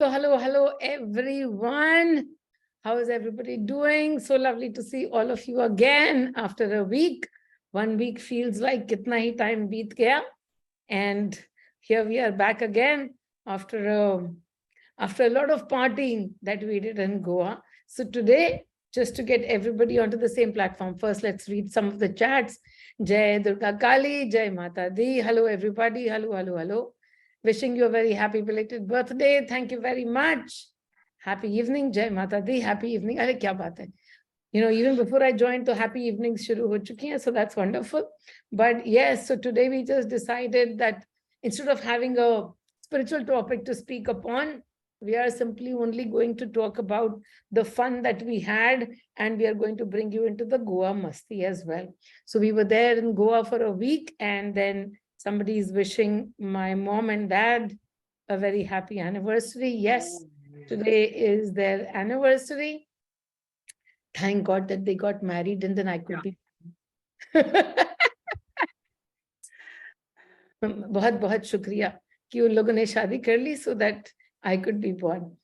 So hello everyone. How is everybody doing? So lovely to see all of you again after a week. 1 week feels like kitna hi time beat gaya. And here we are back again after a lot of partying that we did in Goa. So today, just to get everybody onto the same platform, first let's read some of the chats. Jai Durga Kali, Jai Mata Di. Hello everybody. Hello. Wishing you a very happy belated birthday. Thank you very much. Happy evening, Jai Mata Di. Happy evening. Arey, kya baat hai? Even before I joined, the happy evenings shuru ho chuki hain, so that's wonderful. But yes, so today we just decided that instead of having a spiritual topic to speak upon, we are simply only going to talk about the fun that we had, and we are going to bring you into the Goa Masti as well. So we were there in Goa for a week, and then somebody is wishing my mom and dad a very happy anniversary. Yes, today is their anniversary. Thank God that they got married, and then I could be. बहुत बहुत शुक्रिया कि उन लोगों ने शादी कर ली so that I could be born.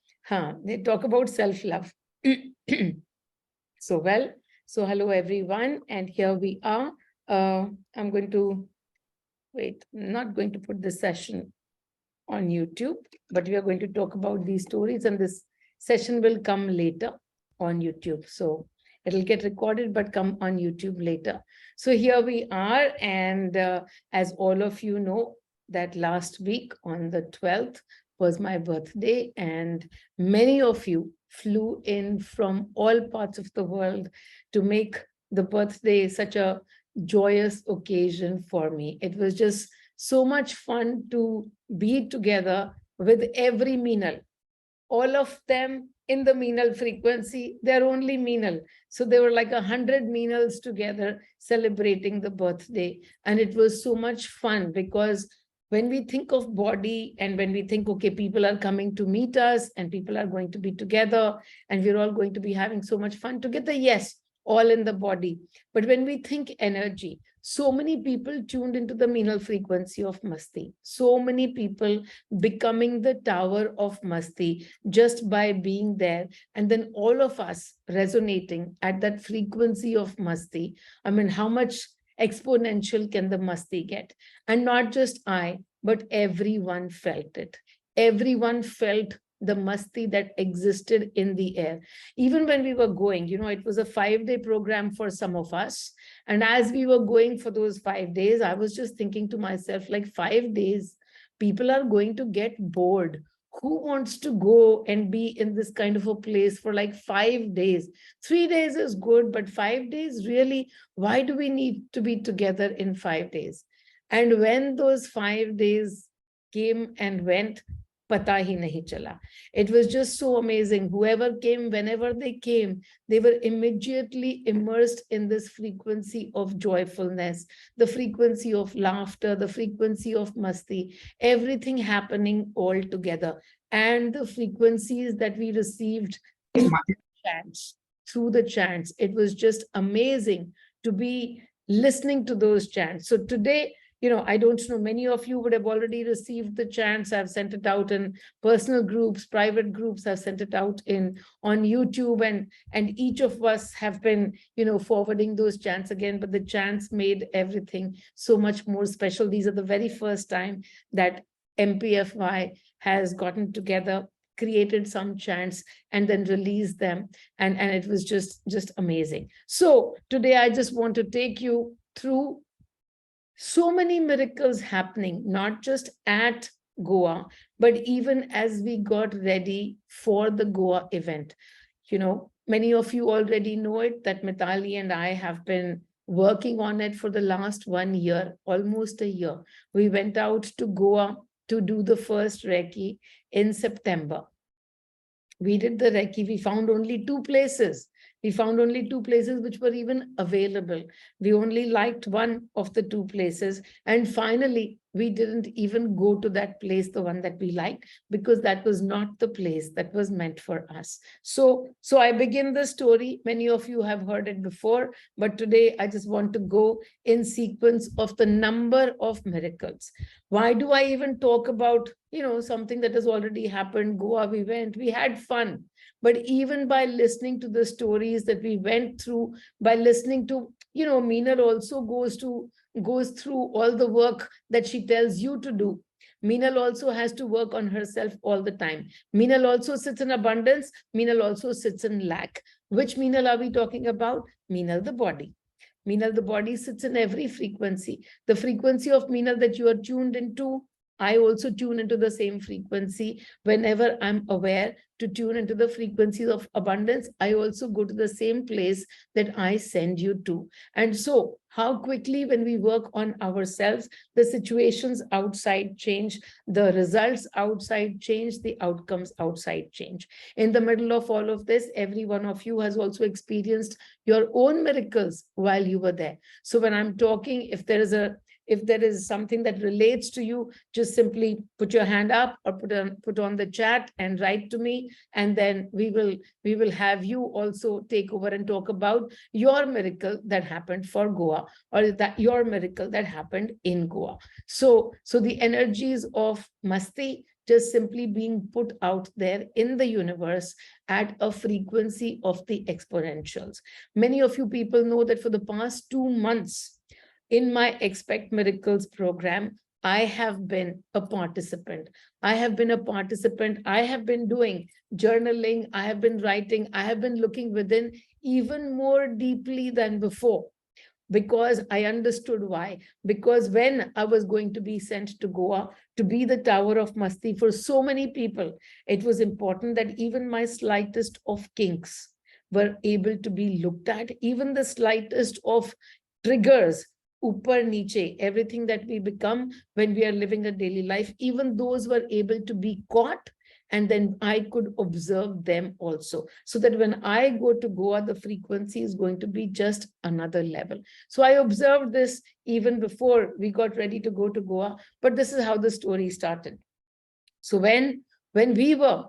They talk about self-love. So hello everyone, and here we are. I'm going to wait. I'm not going to put this session on YouTube, but we are going to talk about these stories, and this session will come later on YouTube. So it'll get recorded, but come on YouTube later. So here we are, and as all of you know, that last week on the 12th was my birthday, and many of you flew in from all parts of the world to make the birthday such a joyous occasion for me. It was just so much fun to be together with every Meenal. All of them in the Meenal frequency, they're only Meenal. So there were like 100 Meenals together celebrating the birthday. And it was so much fun because when we think of body and when we think, okay, people are coming to meet us and people are going to be together and we're all going to be having so much fun together, yes, all in the body. But when we think energy, so many people tuned into the Meenal frequency of Masti. So many people becoming the tower of Masti just by being there. And then all of us resonating at that frequency of Masti. I mean, how much exponential can the Masti get? And not just I, but everyone felt it. Everyone felt the Masti that existed in the air. Even when we were going, it was a 5-day program for some of us. And as we were going for those 5 days, I was just thinking to myself, like 5 days, people are going to get bored. Who wants to go and be in this kind of a place for like 5 days? 3 days is good, but 5 days, really, why do we need to be together in 5 days? And when those 5 days came and went, pata hi nahi chala. It was just so amazing. Whoever came, whenever they came, they were immediately immersed in this frequency of joyfulness, the frequency of laughter, the frequency of masti, everything happening all together. And the frequencies that we received in chants, through the chants, it was just amazing to be listening to those chants. So today, I don't know, many of you would have already received the chants. I've sent it out in personal groups, private groups. I've sent it out on YouTube, and each of us have been, forwarding those chants again. But the chants made everything so much more special. These are the very first time that MPFY has gotten together, created some chants, and then released them. And it was just amazing. So today I just want to take you through so many miracles happening, not just at Goa, but even as we got ready for the Goa event. Many of you already know it, that Mitali and I have been working on it for the last 1 year, almost a year. We went out to Goa to do the first Reiki in September. We did the Reiki. We found only 2 places. We found only 2 places which were even available. We only liked one of the 2 places. And finally, we didn't even go to that place, the one that we liked, because that was not the place that was meant for us. So I begin the story. Many of you have heard it before, but today I just want to go in sequence of the number of miracles. Why do I even talk about, something that has already happened? Goa, we went, we had fun. But even by listening to the stories that we went through, by listening to, Meenal also goes through all the work that she tells you to do. Meenal also has to work on herself all the time. Meenal also sits in abundance. Meenal also sits in lack. Which Meenal are we talking about? Meenal the body. Meenal the body sits in every frequency. The frequency of Meenal that you are tuned into, I also tune into the same frequency. Whenever I'm aware to tune into the frequencies of abundance, I also go to the same place that I send you to. And so, how quickly, when we work on ourselves, the situations outside change, the results outside change, the outcomes outside change. In the middle of all of this, every one of you has also experienced your own miracles while you were there. So when I'm talking, if there is something that relates to you, just simply put your hand up or put on the chat and write to me, and then we will have you also take over and talk about your miracle that happened for Goa, or that your miracle that happened in Goa. So the energies of mastii just simply being put out there in the universe at a frequency of the exponentials. Many of you people know that for the past 2 months, in my Expect Miracles program, I have been a participant. I have been doing journaling. I have been writing. I have been looking within even more deeply than before, because I understood why. Because when I was going to be sent to Goa to be the Tower of Mastii for so many people, it was important that even my slightest of kinks were able to be looked at, even the slightest of triggers, upar niche, everything that we become when we are living a daily life, even those were able to be caught, and then I could observe them also, so that when I go to Goa, the frequency is going to be just another level. So I observed this even before we got ready to go to Goa, but this is how the story started. So when we were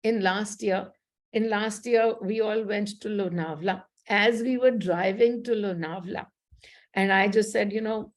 in last year, we all went to Lonavala. As we were driving to Lonavala, and I just said,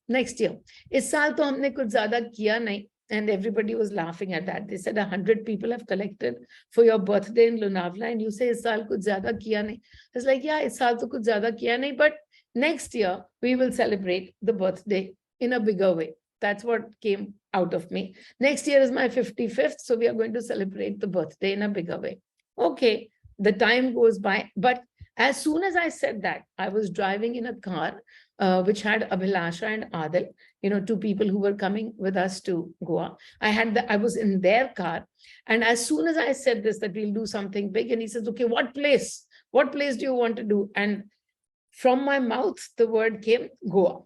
next year, इस साल तो हमने कुछ ज़्यादा किया नहीं. And everybody was laughing at that. They said 100 people have collected for your birthday in Lonavala, and you say इस साल कुछ ज़्यादा किया नहीं. I was like, yeah, इस साल तो कुछ ज़्यादा किया नहीं, but next year we will celebrate the birthday in a bigger way. That's what came out of me. Next year is my 55th, so we are going to celebrate the birthday in a bigger way. Okay, the time goes by, but as soon as I said that, I was driving in a car which had Abhilasha and Adil, 2 people who were coming with us to Goa. I was in their car. And as soon as I said this, that we'll do something big, and he says, okay, what place? What place do you want to do? And from my mouth, the word came, Goa.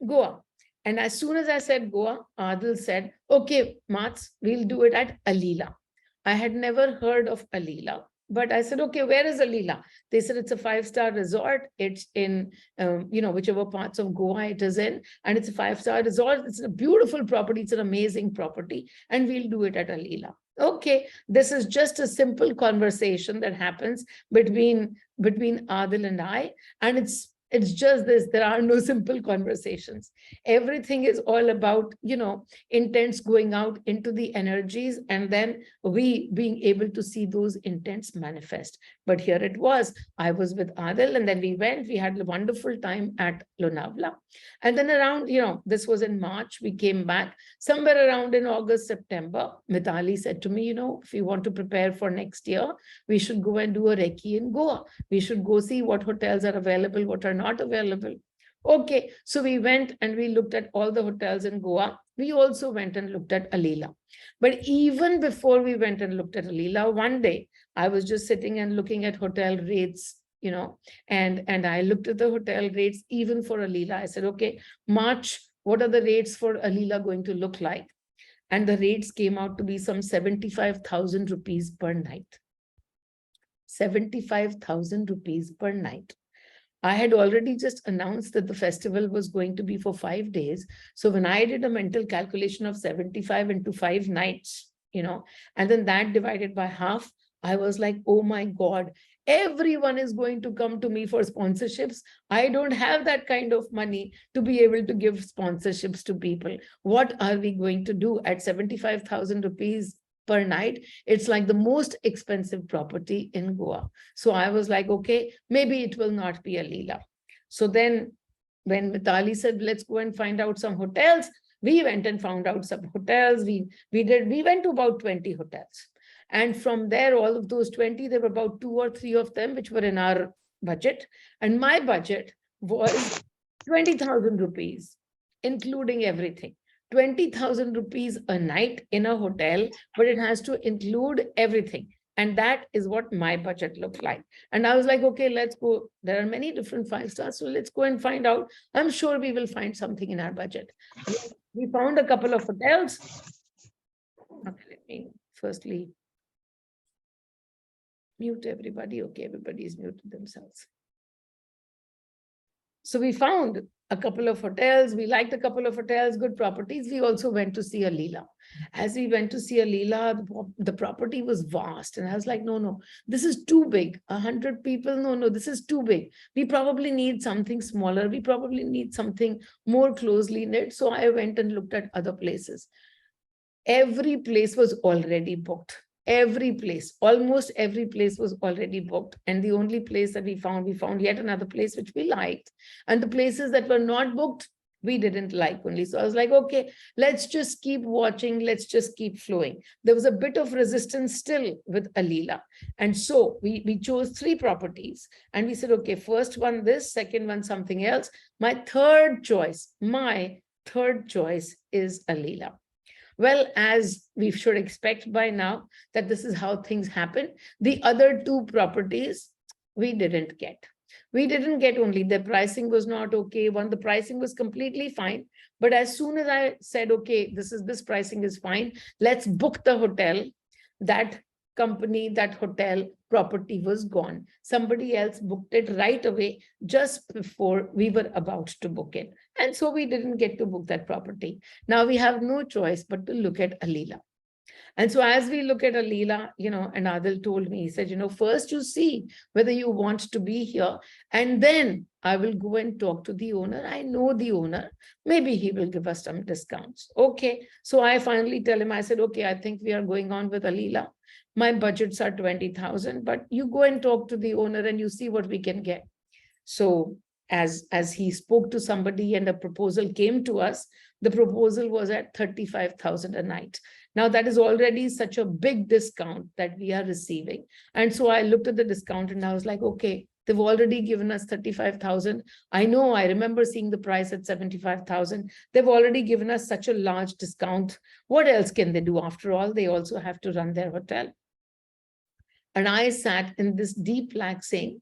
Goa. And as soon as I said Goa, Adil said, okay, Mats, we'll do it at Alila. I had never heard of Alila. But I said, okay, where is Alila? They said it's a 5-star resort. It's in, whichever parts of Goa it is in. And it's a 5-star resort. It's a beautiful property. It's an amazing property. And we'll do it at Alila. Okay, this is just a simple conversation that happens between Adil and I. And it's just this, there are no simple conversations. Everything is all about, intents going out into the energies, and then we being able to see those intents manifest. But here it was, I was with Adil, and then we had a wonderful time at Lonavala. And then around, this was in March, we came back. Somewhere around in August, September, Mitali said to me, if you want to prepare for next year, we should go and do a recce in Goa. We should go see what hotels are available, what are not available. Okay, so we went and we looked at all the hotels in Goa. We also went and looked at Alila. But even before we went and looked at Alila, one day I was just sitting and looking at hotel rates, and I looked at the hotel rates even for Alila. I said, okay, March, what are the rates for Alila going to look like? And the rates came out to be some 75,000 rupees per night. 75,000 rupees per night. I had already just announced that the festival was going to be for 5 days. So when I did a mental calculation of 75 into 5 nights, and then that divided by half, I was like, oh my God, everyone is going to come to me for sponsorships. I don't have that kind of money to be able to give sponsorships to people. What are we going to do at 75,000 rupees per night? It's like the most expensive property in Goa. So I was like, okay, maybe it will not be Alila. So then when Mitali said, let's go and find out some hotels, we went and found out some hotels. We went to about 20 hotels. And from there, all of those 20, there were about 2 or 3 of them which were in our budget. And my budget was 20,000 rupees, including everything. 20,000 rupees a night in a hotel, but it has to include everything. And that is what my budget looked like. And I was like, okay, let's go. There are many different 5-stars, so let's go and find out. I'm sure we will find something in our budget. We found a couple of hotels. Okay, let me firstly mute everybody. Okay, everybody's muted themselves. So we found a couple of hotels. We liked a couple of hotels, good properties. We also went to see Alila. As we went to see Alila, the property was vast. And I was like, no, this is too big. 100 people, no, this is too big. We probably need something smaller. We probably need something more closely knit. So I went and looked at other places. Every place was already booked. Almost every place was already booked. And the only place that we found yet another place which we liked. And the places that were not booked, we didn't like only. So I was like, okay, let's just keep watching. Let's just keep flowing. There was a bit of resistance still with Alila. And so we chose 3 properties. And we said, okay, first one this, second one something else. My third choice is Alila. Well, as we should expect by now that this is how things happen, the other 2 properties we didn't get. We didn't get only the pricing was not okay. The pricing was completely fine. But as soon as I said, okay, this pricing is fine, let's book the hotel, that company, that hotel property was gone. Somebody else booked it right away just before we were about to book it. And so we didn't get to book that property. Now we have no choice but to look at Alila. And so as we look at Alila, and Adil told me, he said, first you see whether you want to be here, and then I will go and talk to the owner. I know the owner. Maybe he will give us some discounts. Okay. So I finally tell him, I said, okay, I think we are going on with Alila. My budgets are 20,000, but you go and talk to the owner and you see what we can get. So as he spoke to somebody and a proposal came to us, the proposal was at 35,000 a night. Now that is already such a big discount that we are receiving. And so I looked at the discount and I was like, okay, they've already given us 35,000. I remember seeing the price at 75,000. They've already given us such a large discount. What else can they do? After all, they also have to run their hotel. And I sat in this deep lag saying,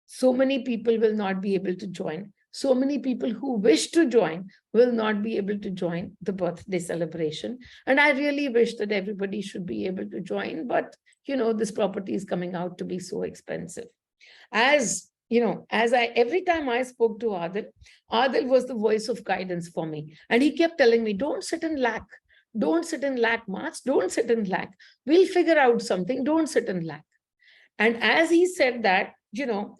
so many people will not be able to join. So many people who wish to join will not be able to join the birthday celebration. And I really wish that everybody should be able to join. But, this property is coming out to be so expensive. Every time I spoke to Adil was the voice of guidance for me. And he kept telling me, don't sit in lack. Don't sit in lack, Mats. Don't sit in lack. We'll figure out something. Don't sit in lack. And as he said that,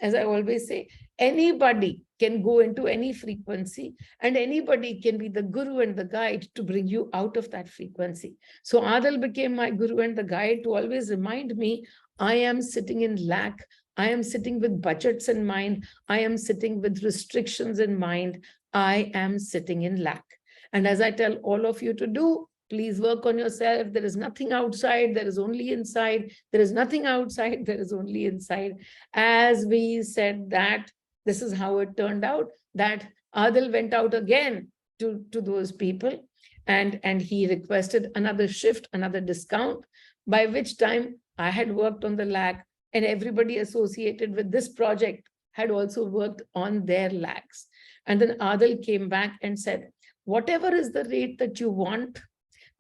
as I always say, anybody can go into any frequency and anybody can be the guru and the guide to bring you out of that frequency. So Adil became my guru and the guide to always remind me, I am sitting in lack. I am sitting with budgets in mind. I am sitting with restrictions in mind. I am sitting in lack. And as I tell all of you to do, please work on yourself. There is nothing outside. There is only inside. There is nothing outside. There is only inside. As we said that, this is how it turned out, that Adil went out again to those people and he requested another shift, another discount, by which time I had worked on the lack and everybody associated with this project had also worked on their lacks. And then Adil came back and said, whatever is the rate that you want,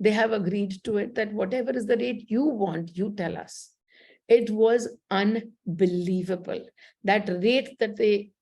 they have agreed to it, that whatever is the rate you want, you tell us. It was unbelievable. That rate that they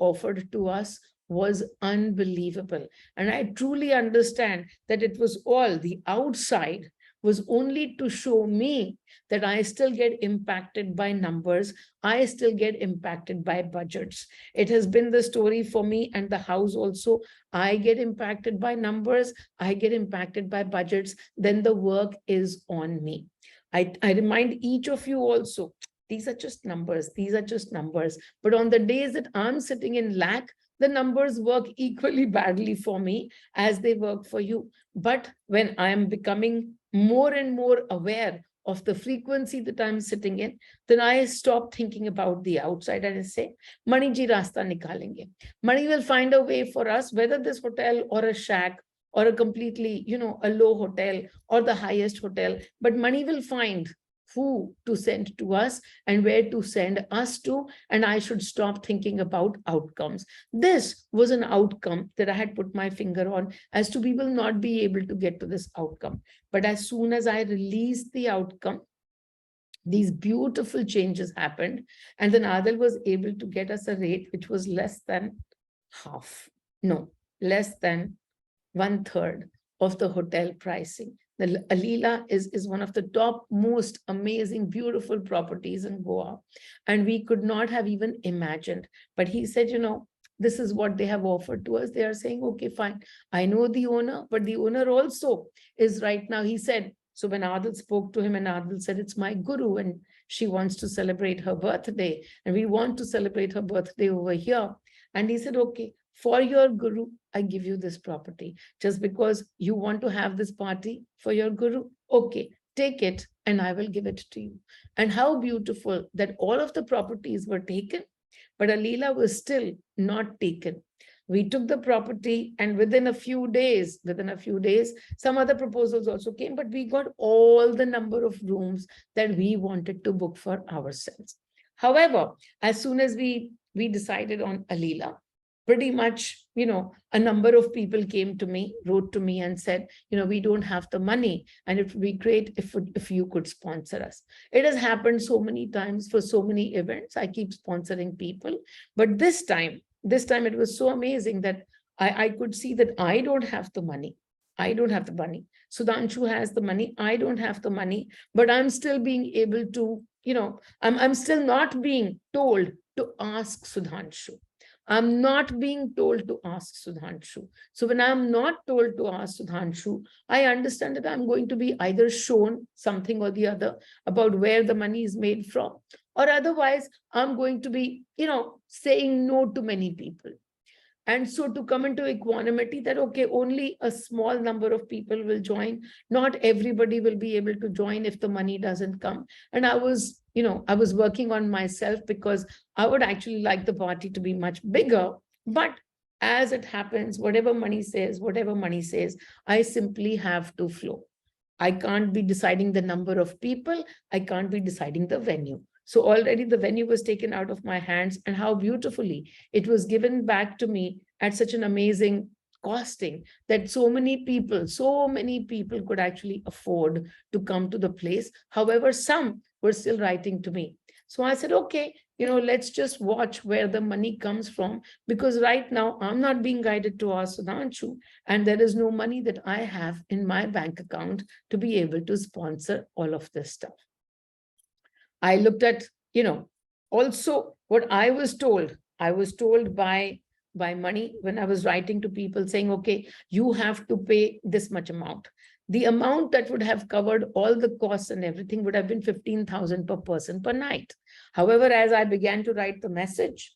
offered to us was unbelievable. And I truly understand that it was all the outside was only to show me that I still get impacted by numbers. I still get impacted by budgets. It has been the story for me and the house also. I get impacted by numbers. I get impacted by budgets. Then the work is on me. I remind each of you also, these are just numbers. These are just numbers. But on the days that I'm sitting in lack, the numbers work equally badly for me as they work for you. But when I am becoming more and more aware of the frequency that I'm sitting in, then I stop thinking about the outside and I say, Mani ji rasta nikalenge. Money will find a way for us, whether this hotel or a shack or a completely, a low hotel or the highest hotel, but money will find who to send to us and where to send us to, and I should stop thinking about outcomes. This was an outcome that I had put my finger on as to we will not be able to get to this outcome. But as soon as I released the outcome, these beautiful changes happened, and then Adil was able to get us a rate which was less than half, no, less than 1/3 of the hotel pricing. The Alila is one of the top most amazing, beautiful properties in Goa. And we could not have even imagined. But he said, this is what they have offered to us. They are saying, okay, fine. I know the owner, but the owner also is right now, he said, so when Adil spoke to him and Adil said, it's my guru and she wants to celebrate her birthday and we want to celebrate her birthday over here. And he said, okay, for your guru, I give you this property. Just because you want to have this party for your guru, okay, take it and I will give it to you. And how beautiful that all of the properties were taken, but Alila was still not taken. We took the property and within a few days, some other proposals also came, but we got all the number of rooms that we wanted to book for ourselves. However, as soon as we decided on Alila, pretty much, a number of people came to me, wrote to me and said, we don't have the money and it would be great if you could sponsor us. It has happened so many times for so many events. I keep sponsoring people, but this time it was so amazing that I could see that I don't have the money. I don't have the money. Sudhanshu has the money. I don't have the money, but I'm still being able to, I'm still not being told to ask Sudhanshu. I'm not being told to ask Sudhanshu. So when I'm not told to ask Sudhanshu, I understand that I'm going to be either shown something or the other about where the money is made from, or otherwise I'm going to be, saying no to many people. And so to come into equanimity that, okay, only a small number of people will join. Not everybody will be able to join if the money doesn't come. And I was working on myself because I would actually like the party to be much bigger. But as it happens, whatever money says, I simply have to flow. I can't be deciding the number of people. I can't be deciding the venue. So already the venue was taken out of my hands, and how beautifully it was given back to me at such an amazing costing that so many people could actually afford to come to the place. However, some were still writing to me. So I said, okay, let's just watch where the money comes from, because right now I'm not being guided to ask Sudhanshu, and there is no money that I have in my bank account to be able to sponsor all of this stuff. I looked at, also what I was told by money when I was writing to people saying, okay, you have to pay this much amount. The amount that would have covered all the costs and everything would have been 15,000 per person per night. However, as I began to write the message,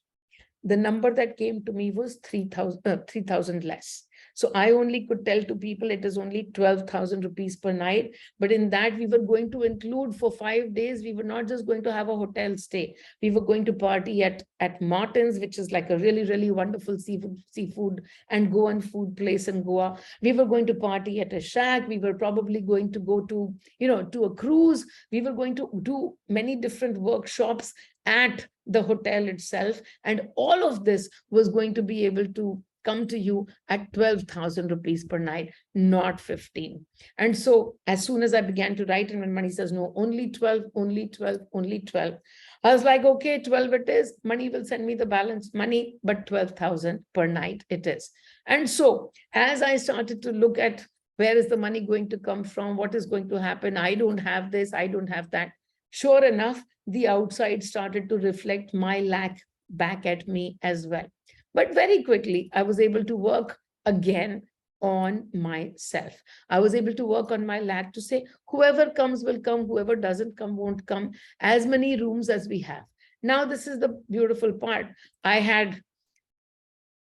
the number that came to me was 3,000 less. So I only could tell to people it is only 12,000 rupees per night. But in that, we were going to include for 5 days. We were not just going to have a hotel stay. We were going to party at Martin's, which is like a really, really wonderful seafood and Goan food place in Goa. We were going to party at a shack. We were probably going to go to, to a cruise. We were going to do many different workshops at the hotel itself. And all of this was going to be able to come to you at 12,000 rupees per night, not 15. And so as soon as I began to write, and when money says, no, only 12, only 12, only 12, I was like, okay, 12 it is. Money will send me the balance money, but 12,000 per night it is. And so as I started to look at where is the money going to come from, what is going to happen, I don't have this, I don't have that. Sure enough, the outside started to reflect my lack back at me as well. But very quickly, I was able to work again on myself. I was able to work on my lack to say, whoever comes will come, whoever doesn't come won't come, as many rooms as we have. Now, this is the beautiful part. I had,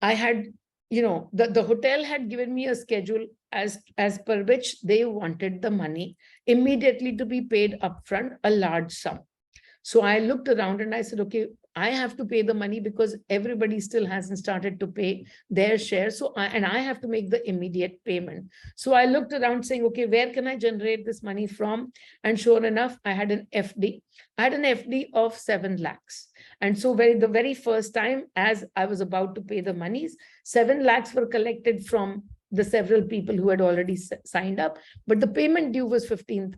the hotel had given me a schedule as per which they wanted the money immediately to be paid upfront, a large sum. So I looked around and I said, okay, I have to pay the money because everybody still hasn't started to pay their share. So I have to make the immediate payment. So I looked around saying, okay, where can I generate this money from? And sure enough, I had an FD. I had an FD of 7 lakhs. And so the very first time, as I was about to pay the monies, 7 lakhs were collected from the several people who had already signed up, but the payment due was 15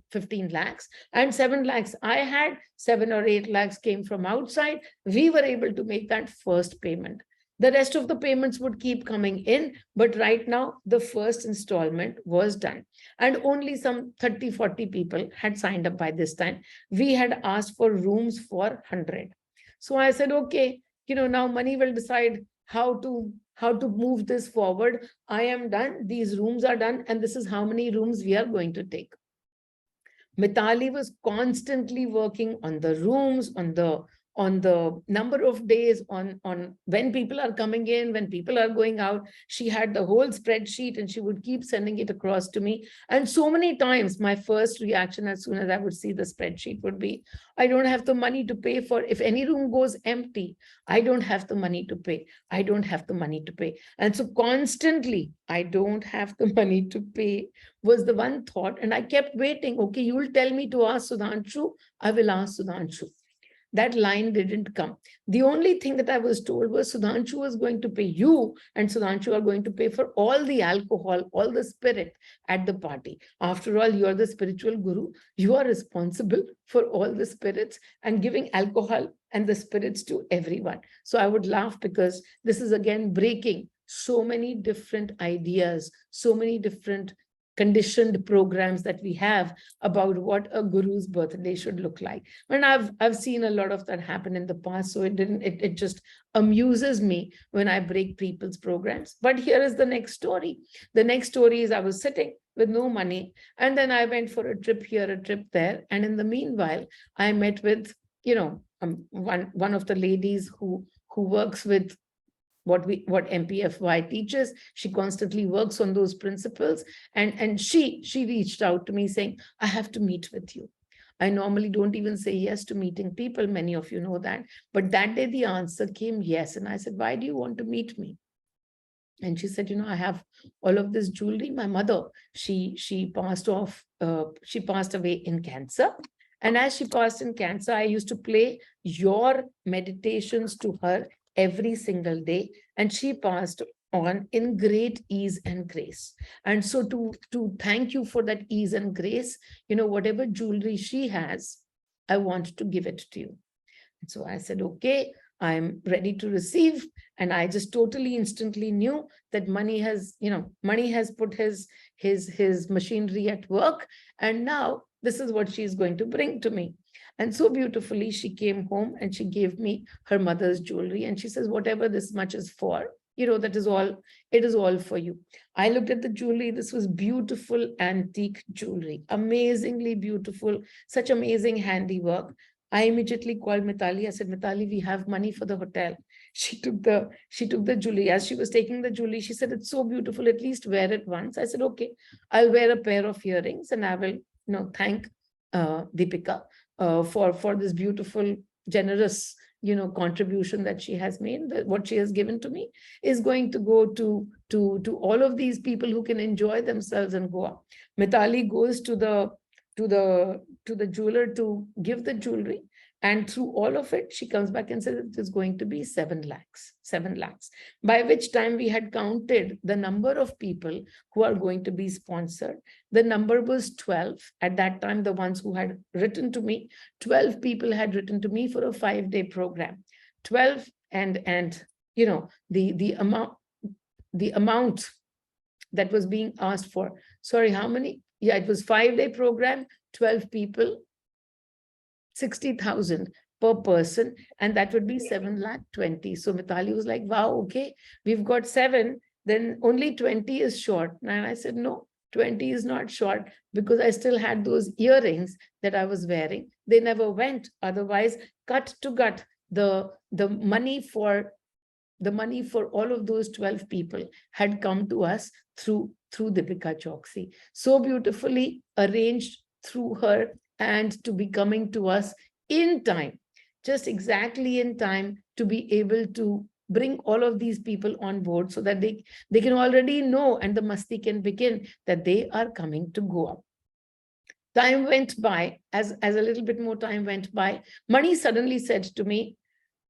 lakhs, and 7 lakhs I had, 7 or 8 lakhs came from outside. We were able to make that first payment. The rest of the payments would keep coming in, but right now the first installment was done, and only some 30-40 people had signed up by this time. We had asked for rooms for 100. So I said, okay, now money will decide how to move this forward. I am done. These rooms are done. And this is how many rooms we are going to take. Mitali was constantly working on the rooms, on the number of days, on when people are coming in, when people are going out. She had the whole spreadsheet and she would keep sending it across to me. And so many times my first reaction as soon as I would see the spreadsheet would be, I don't have the money to pay for, if any room goes empty, I don't have the money to pay. I don't have the money to pay. And so constantly, I don't have the money to pay was the one thought. And I kept waiting. Okay, you will tell me to ask Sudhanshu. I will ask Sudhanshu. That line didn't come. The only thing that I was told was Sudhanshu was going to pay you, and Sudhanshu are going to pay for all the alcohol, all the spirit at the party. After all, you are the spiritual guru. You are responsible for all the spirits and giving alcohol and the spirits to everyone. So I would laugh because this is again breaking so many different ideas, so many different conditioned programs that we have about what a guru's birthday should look like. And I've seen a lot of that happen in the past. So it just amuses me when I break people's programs. But here is the next story. The next story is I was sitting with no money, and then I went for a trip here, a trip there. And in the meanwhile, I met with, one of the ladies who works with what MPFY teaches. She constantly works on those principles. And she reached out to me saying, I have to meet with you. I normally don't even say yes to meeting people. Many of you know that. But that day the answer came yes. And I said, why do you want to meet me? And she said, I have all of this jewelry. My mother, she passed away in cancer. And as she passed in cancer, I used to play your meditations to her every single day, and she passed on in great ease and grace. And so to thank you for that ease and grace, whatever jewelry she has, I want to give it to you. And so I said, okay, I'm ready to receive. And I just totally instantly knew that money has put his machinery at work. And now this is what she's going to bring to me. And so beautifully, she came home and she gave me her mother's jewelry. And she says, whatever this much is for, that is all, it is all for you. I looked at the jewelry. This was beautiful antique jewelry, amazingly beautiful, such amazing handiwork. I immediately called Mitali. I said, Mitali, we have money for the hotel. She took the jewelry. As she was taking the jewelry, she said, it's so beautiful. At least wear it once. I said, okay, I'll wear a pair of earrings and I will, thank Deepika for this beautiful, generous, contribution that she has made. That what she has given to me is going to go to all of these people who can enjoy themselves in Goa. Mitali goes to the jeweler to give the jewelry. And through all of it, she comes back and says it is going to be 7 lakhs, 7 lakhs. By which time we had counted the number of people who are going to be sponsored. The number was 12. At that time, the ones who had written to me, 12 people had written to me for a 5-day program. 12 and you know, the amount that was being asked for. Sorry, how many? Yeah, it was 5-day program, 12 people, 60,000 per person, and that would be 7,20,000. So Mitali was like, wow, okay, we've got 7, then only 20 is short. And I said, no, 20 is not short, because I still had those earrings that I was wearing. They never went. Otherwise, cut to gut, the money for all of those 12 people had come to us through Deepika Choksi. So beautifully arranged through her, and to be coming to us in time, just exactly in time, to be able to bring all of these people on board, so that they can already know, and the mastii can begin, that they are coming to Goa. Time went by. As a little bit more time went by, Mani suddenly said to me,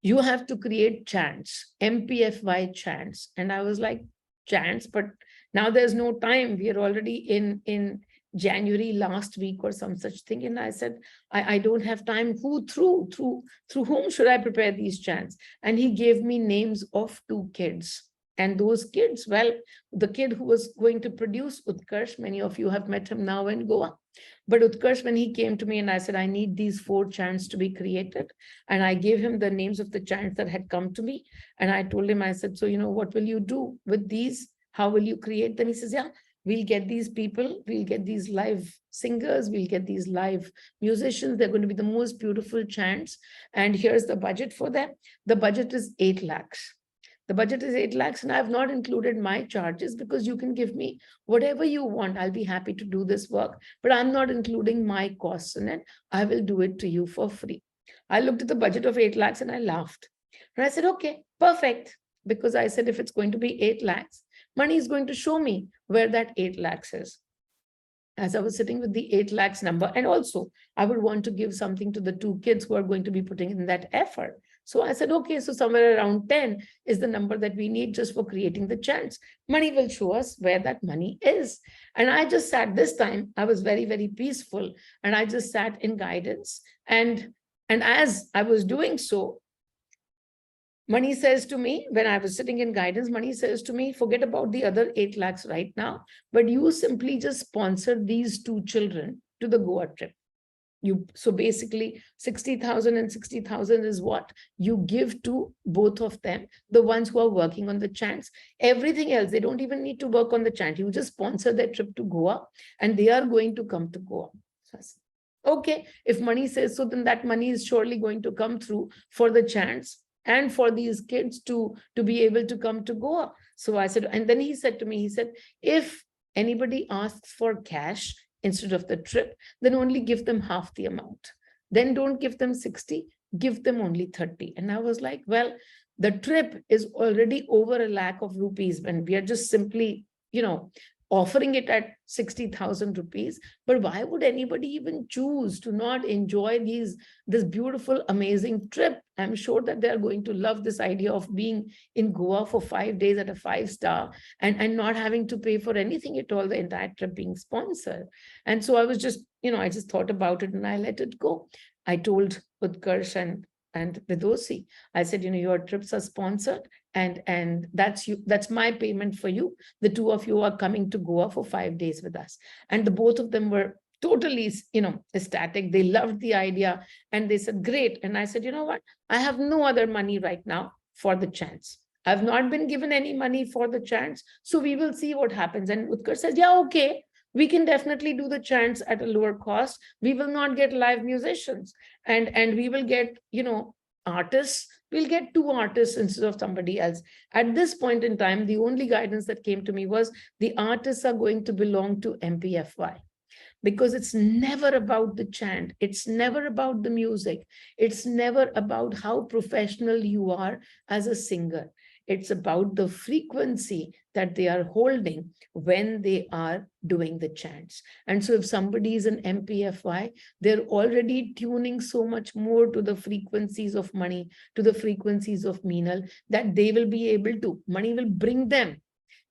you have to create chants, MPFY chants. And I was like, chants? But now there's no time. We are already in January last week or some such thing. And I said, I don't have time. Who through whom should I prepare these chants? And he gave me names of 2 kids. And those kids, well, the kid who was going to produce Utkarsh, many of you have met him now in Goa. But Utkarsh, when he came to me and I said, I need these 4 chants to be created. And I gave him the names of the chants that had come to me. And I told him, I said, so, what will you do with these? How will you create them? He says, yeah, we'll get these people, we'll get these live singers, we'll get these live musicians. They're going to be the most beautiful chants. And here's the budget for them. The budget is 8 lakhs. The budget is 8 lakhs, and I have not included my charges, because you can give me whatever you want. I'll be happy to do this work, but I'm not including my costs in it. I will do it to you for free. I looked at the budget of 8 lakhs and I laughed. And I said, okay, perfect. Because I said, if it's going to be 8 lakhs, Mani is going to show me where that 8 lakhs is. As I was sitting with the 8 lakhs number, and also I would want to give something to the 2 kids who are going to be putting in that effort. So I said, okay, so somewhere around 10 is the number that we need just for creating the chants. Money will show us where that money is. And I just sat this time, I was very, very peaceful. And I just sat in guidance. And as I was doing so, Mani says to me, when I was sitting in guidance, Mani says to me, forget about the other 8 lakhs right now, but you simply just sponsor these 2 children to the Goa trip. So basically 60,000 and 60,000 is what you give to both of them, the ones who are working on the chants. Everything else, they don't even need to work on the chant. You just sponsor their trip to Goa, and they are going to come to Goa. Okay, if money says so, then that money is surely going to come through for the chants and for these kids to be able to come to Goa. So I said, and then he said to me, he said, if anybody asks for cash instead of the trip, then only give them half the amount. Then don't give them 60, give them only 30. And I was like, well, the trip is already over 1 lakh of rupees, and we are just simply, offering it at 60,000 rupees. But why would anybody even choose to not enjoy this beautiful, amazing trip? I'm sure that they are going to love this idea of being in Goa for 5 days at a 5-star and not having to pay for anything at all, the entire trip being sponsored. And so I was just, I just thought about it and I let it go. I told Utkarsh and Vidosi, I said, your trips are sponsored, and that's my payment for you. The 2 of you are coming to Goa for 5 days with us. And the both of them were totally, ecstatic. They loved the idea and they said, great. And I said, you know what? I have no other money right now for the chants. I've not been given any money for the chants. So we will see what happens. And Utkarsh says, yeah, okay. We can definitely do the chants at a lower cost. We will not get live musicians, and we will get, artists. We'll get 2 artists instead of somebody else. At this point in time, the only guidance that came to me was the artists are going to belong to MPFY, because it's never about the chant. It's never about the music. It's never about how professional you are as a singer. It's about the frequency that they are holding when they are doing the chants. And so if somebody is an MPFY, they're already tuning so much more to the frequencies of money, to the frequencies of Meenal, that they will be able to, money will bring them.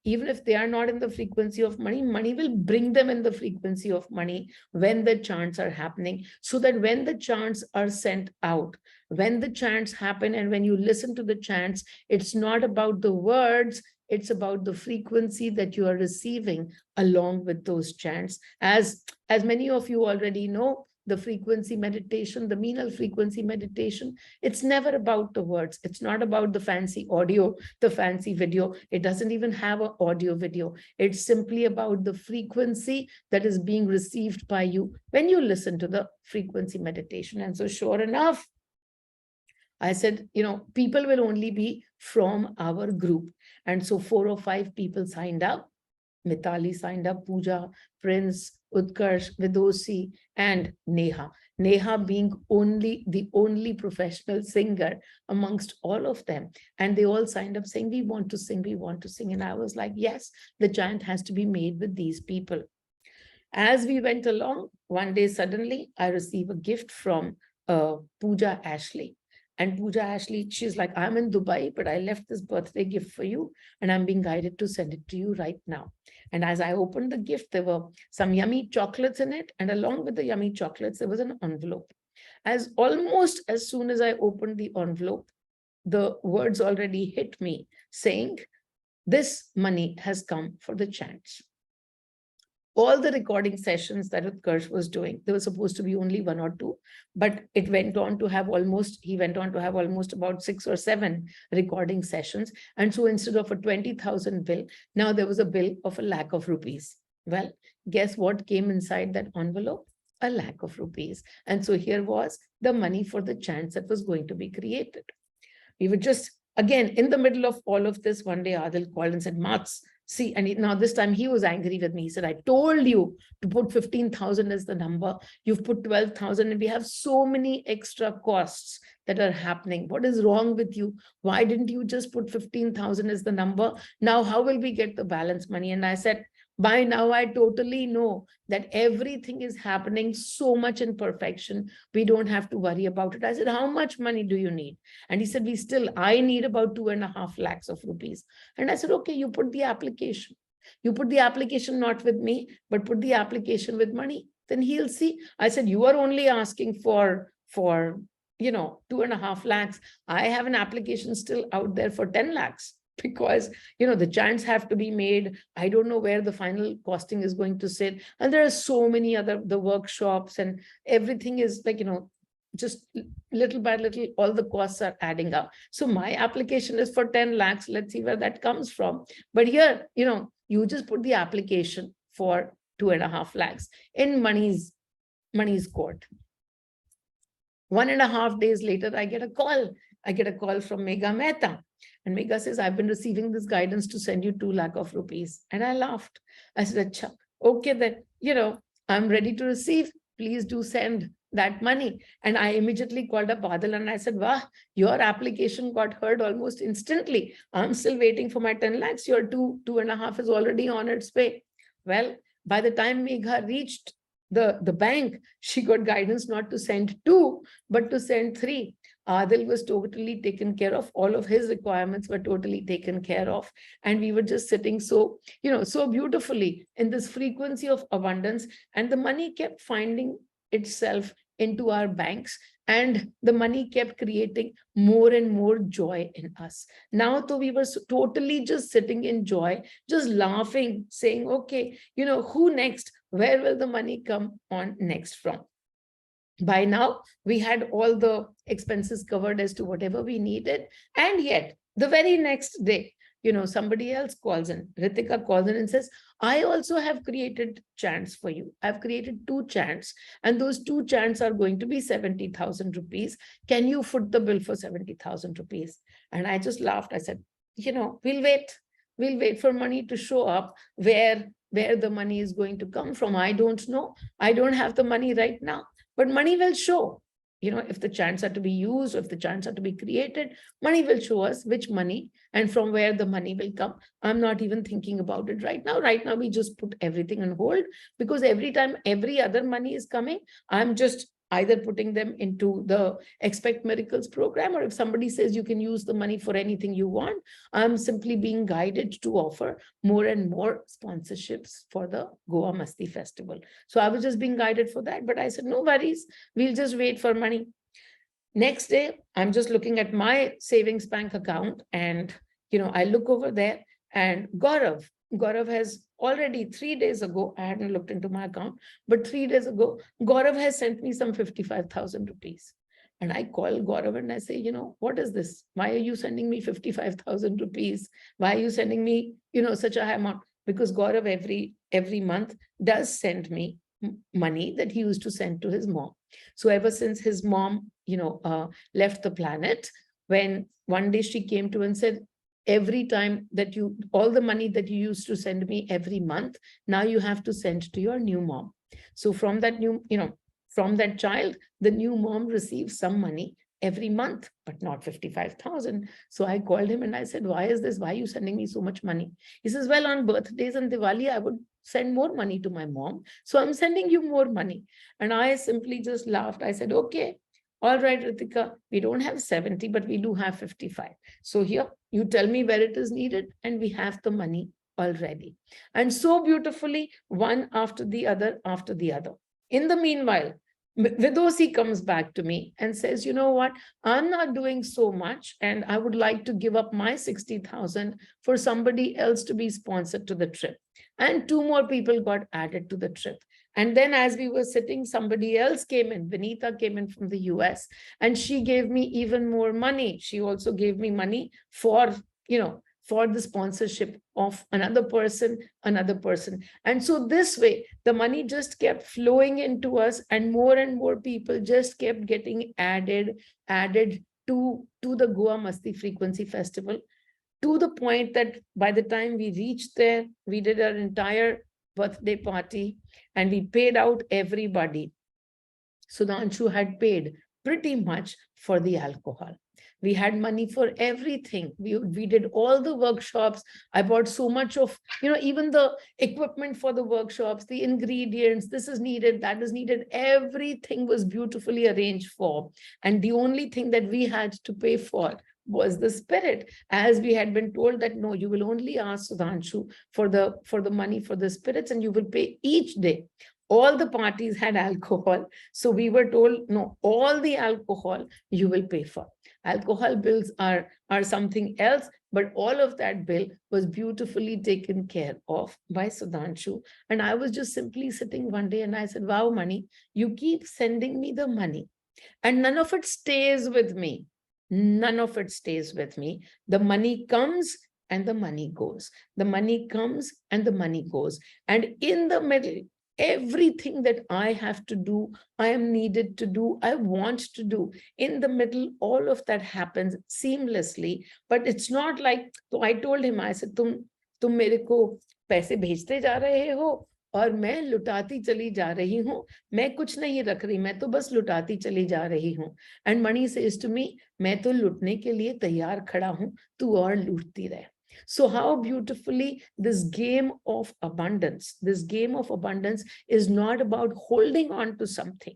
Even if they are not in the frequency of money, money will bring them in the frequency of money when the chants are happening, so that when the chants are sent out, when the chants happen and when you listen to the chants, it's not about the words, it's about the frequency that you are receiving along with those chants. As many of you already know, the frequency meditation, the Meenal frequency meditation, it's never about the words. It's not about the fancy audio, the fancy video. It doesn't even have an audio video. It's simply about the frequency that is being received by you when you listen to the frequency meditation. And so sure enough, I said, people will only be from our group. And so 4 or 5 people signed up. Mitali signed up, Pooja, Prince, Utkarsh, Vidosi, and Neha. Neha being the only professional singer amongst all of them. And they all signed up saying, we want to sing, we want to sing. And I was like, yes, the chant has to be made with these people. As we went along, one day suddenly I received a gift from Pooja Ashley. And Pooja Ashley, she's like, I'm in Dubai, but I left this birthday gift for you and I'm being guided to send it to you right now. And as I opened the gift, there were some yummy chocolates in it. And along with the yummy chocolates, there was an envelope. Almost as soon as I opened the envelope, the words already hit me saying, this money has come for the chants. All the recording sessions that Utkarsh was doing, there was supposed to be only 1 or 2, but he went on to have almost about 6 or 7 recording sessions. And so instead of a 20,000 bill, now there was a bill of 1,00,000 rupees. Well, guess what came inside that envelope? 1,00,000 rupees. And so here was the money for the chants that was going to be created. We were just, again, in the middle of all of this, one day Adil called and said, Mats, see, and now this time he was angry with me. He said, I told you to put 15,000 as the number. You've put 12,000 and we have so many extra costs that are happening. What is wrong with you? Why didn't you just put 15,000 as the number? Now, how will we get the balance money? And I said, by now, I totally know that everything is happening so much in perfection. We don't have to worry about it. I said, how much money do you need? And he said, I need about 2.5 lakhs of rupees. And I said, okay, you put the application. You put the application not with me, but put the application with money. Then he'll see. I said, you are only asking for 2.5 lakhs. I have an application still out there for 10 lakhs. Because, the chants have to be made. I don't know where the final costing is going to sit. And there are so many the workshops and everything is like, just little by little, all the costs are adding up. So my application is for 10 lakhs. Let's see where that comes from. But here, you just put the application for 2.5 lakhs in money's court. 1.5 days later, I get a call. I get a call from Megha Mehta. And Megha says, I've been receiving this guidance to send you 2 lakh of rupees. And I laughed. I said, Achha, okay, then, I'm ready to receive. Please do send that money. And I immediately called up Badal and I said, wow, your application got heard almost instantly. I'm still waiting for my 10 lakhs. Your 2.5 is already on its way. Well, by the time Megha reached the bank, she got guidance not to send 2, but to send 3. Adil was totally taken care of. All of his requirements were totally taken care of. And we were just sitting so beautifully in this frequency of abundance. And the money kept finding itself into our banks. And the money kept creating more and more joy in us. Now, though, we were totally just sitting in joy, just laughing, saying, okay, who next? Where will the money come on next from? By now, we had all the expenses covered as to whatever we needed. And yet, the very next day, somebody else calls in. Ritika calls in and says, I also have created chants for you. I've created 2 chants. And those 2 chants are going to be 70,000 rupees. Can you foot the bill for 70,000 rupees? And I just laughed. I said, we'll wait. We'll wait for money to show up where the money is going to come from. I don't know. I don't have the money right now. But money will show. if the chants are to be used, if the chants are to be created, money will show us which money and from where the money will come. I'm not even thinking about it right now. Right now, we just put everything on hold, because every time every other money is coming, I'm just either putting them into the Expect Miracles program, or if somebody says you can use the money for anything you want, I'm simply being guided to offer more and more sponsorships for the Goa Mastii Festival. So I was just being guided for that. But I said, no worries, we'll just wait for money. Next day, I'm just looking at my savings bank account, and I look over there, and Gaurav has already 3 days ago, I hadn't looked into my account, but 3 days ago, Gaurav has sent me some 55,000 rupees. And I call Gaurav and I say, what is this? Why are you sending me 55,000 rupees? Why are you sending me, such a high amount? Because Gaurav every month does send me money that he used to send to his mom. So ever since his mom, left the planet, when one day she came to and said, every time that all the money that you used to send me every month, now you have to send to your new mom. So from that from that child, the new mom receives some money every month, but not 55,000. So I called him and I said, why is this? Why are you sending me so much money? He says, well, on birthdays and Diwali, I would send more money to my mom. So I'm sending you more money. And I simply just laughed. I said, okay, all right, Ritika, we don't have 70, but we do have 55. So here, you tell me where it is needed, and we have the money already. And so beautifully, one after the other, after the other. In the meanwhile, Vidosi comes back to me and says, you know what, I'm not doing so much, and I would like to give up my 60,000 for somebody else to be sponsored to the trip. And 2 more people got added to the trip. And then as we were sitting, somebody else came in. Vinita came in from the US, and she gave me even more money. She also gave me money for, for the sponsorship of another person. And so this way, the money just kept flowing into us, and more people just kept getting added to the Goa Masti Frequency Festival, to the point that by the time we reached there, we did our entire birthday party and we paid out everybody. Sudhanshu had paid pretty much for the alcohol. We had money for everything. We did all the workshops. I bought so much of, even the equipment for the workshops, the ingredients, this is needed, that is needed. Everything was beautifully arranged for. And the only thing that we had to pay for was the spirit, as we had been told that, no, you will only ask Sudhanshu for the money for the spirits, and you will pay each day. All the parties had alcohol. So we were told, no, all the alcohol you will pay for. Alcohol bills are something else, but all of that bill was beautifully taken care of by Sudhanshu. And I was just simply sitting one day and I said, wow, Mani, you keep sending me the money and none of it stays with me. None of it stays with me. The money comes and the money goes. The money comes and the money goes. And in the middle, everything that I have to do, I am needed to do, I want to do. In the middle, all of that happens seamlessly. But it's not like, so I told him, I said, tum mere ko paise bhejte ja rahe ho, और मैं लुटाती चली जा रही हूँ, मैं कुछ नहीं रख रही, मैं तो बस लुटाती चली जा रही हूँ. And Mani says to me, मैं तो लुटने के लिए तैयार खड़ा हूँ, तू और लूटती रहे. So how beautifully this game of abundance is not about holding on to something.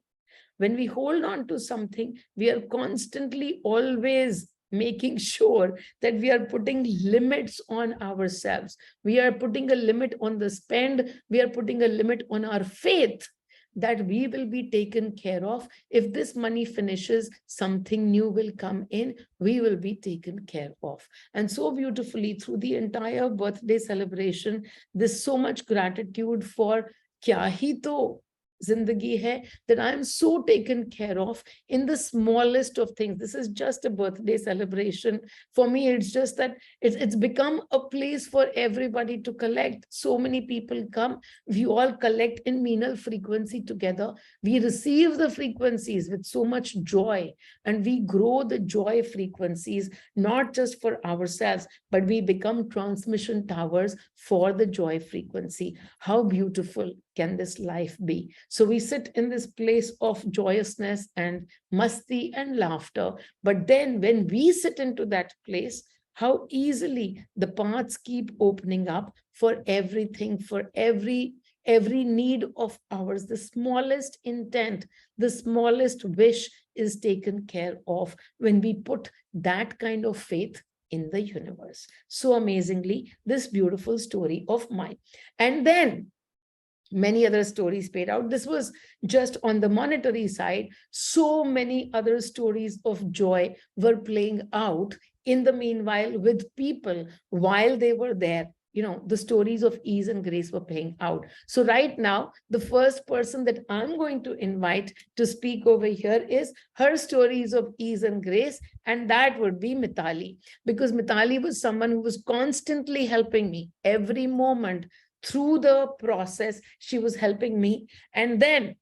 When we hold on to something, we are constantly always making sure that we are putting limits on ourselves. We are putting a limit on the spend. We are putting a limit on our faith that we will be taken care of. If this money finishes, something new will come in, we will be taken care of. And so beautifully through the entire birthday celebration, there's so much gratitude for kya hi to zindagi hai, that I am so taken care of in the smallest of things. This is just a birthday celebration. For me, it's just that it's become a place for everybody to collect. So many people come, we all collect in Meenal frequency together. We receive the frequencies with so much joy, and we grow the joy frequencies, not just for ourselves, but we become transmission towers for the joy frequency. How beautiful can this life be? So we sit in this place of joyousness and mastii and laughter. But then when we sit into that place, how easily the paths keep opening up for everything, for every need of ours. The smallest intent, the smallest wish is taken care of when we put that kind of faith in the universe. So amazingly, this beautiful story of mine. And then many other stories played out. This was just on the monetary side. So many other stories of joy were playing out in the meanwhile with people while they were there. The stories of ease and grace were playing out. So right now, the first person that I'm going to invite to speak over here is her stories of ease and grace, and that would be Mitali, because Mitali was someone who was constantly helping me every moment through the process. She was helping me. And then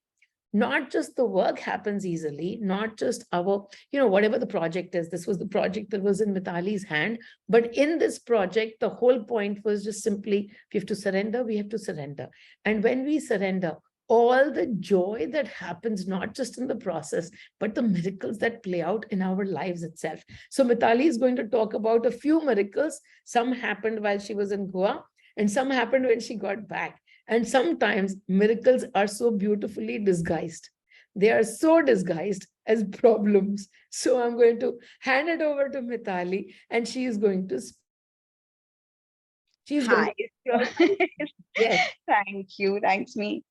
not just the work happens easily, not just our, whatever the project is, this was the project that was in Mitali's hand. But in this project, the whole point was just simply, we have to surrender, we have to surrender. And when we surrender, all the joy that happens, not just in the process, but the miracles that play out in our lives itself. So Mitali is going to talk about a few miracles. Some happened while she was in Goa, and some happened when she got back. And sometimes miracles are so beautifully disguised. They are so disguised as problems. So I'm going to hand it over to Mitali, and she is going to. She's going Hi. to. Yes. Thank you. Thanks, me.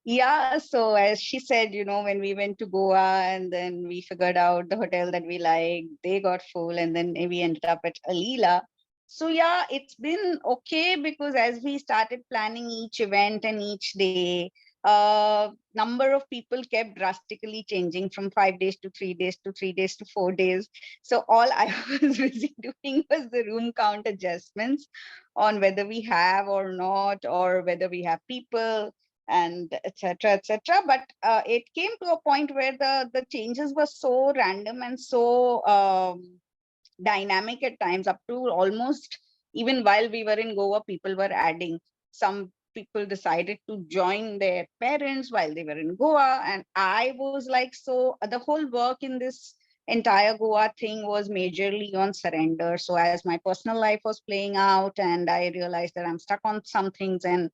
Yeah, so as she said, when we went to Goa and then we figured out the hotel that we liked, they got full, and then we ended up at Alila. So yeah, it's been okay because as we started planning each event and each day, number of people kept drastically changing from 5 days to 3 days to 3 days to 4 days. So all I was busy doing was the room count adjustments on whether we have or not, or whether we have people, and etc etc. But it came to a point where the changes were so random and so dynamic at times, up to almost, even while we were in Goa, people were adding. Some people decided to join their parents while they were in Goa, and I was like, so the whole work in this entire Goa thing was majorly on surrender. So as my personal life was playing out and I realized that I'm stuck on some things, and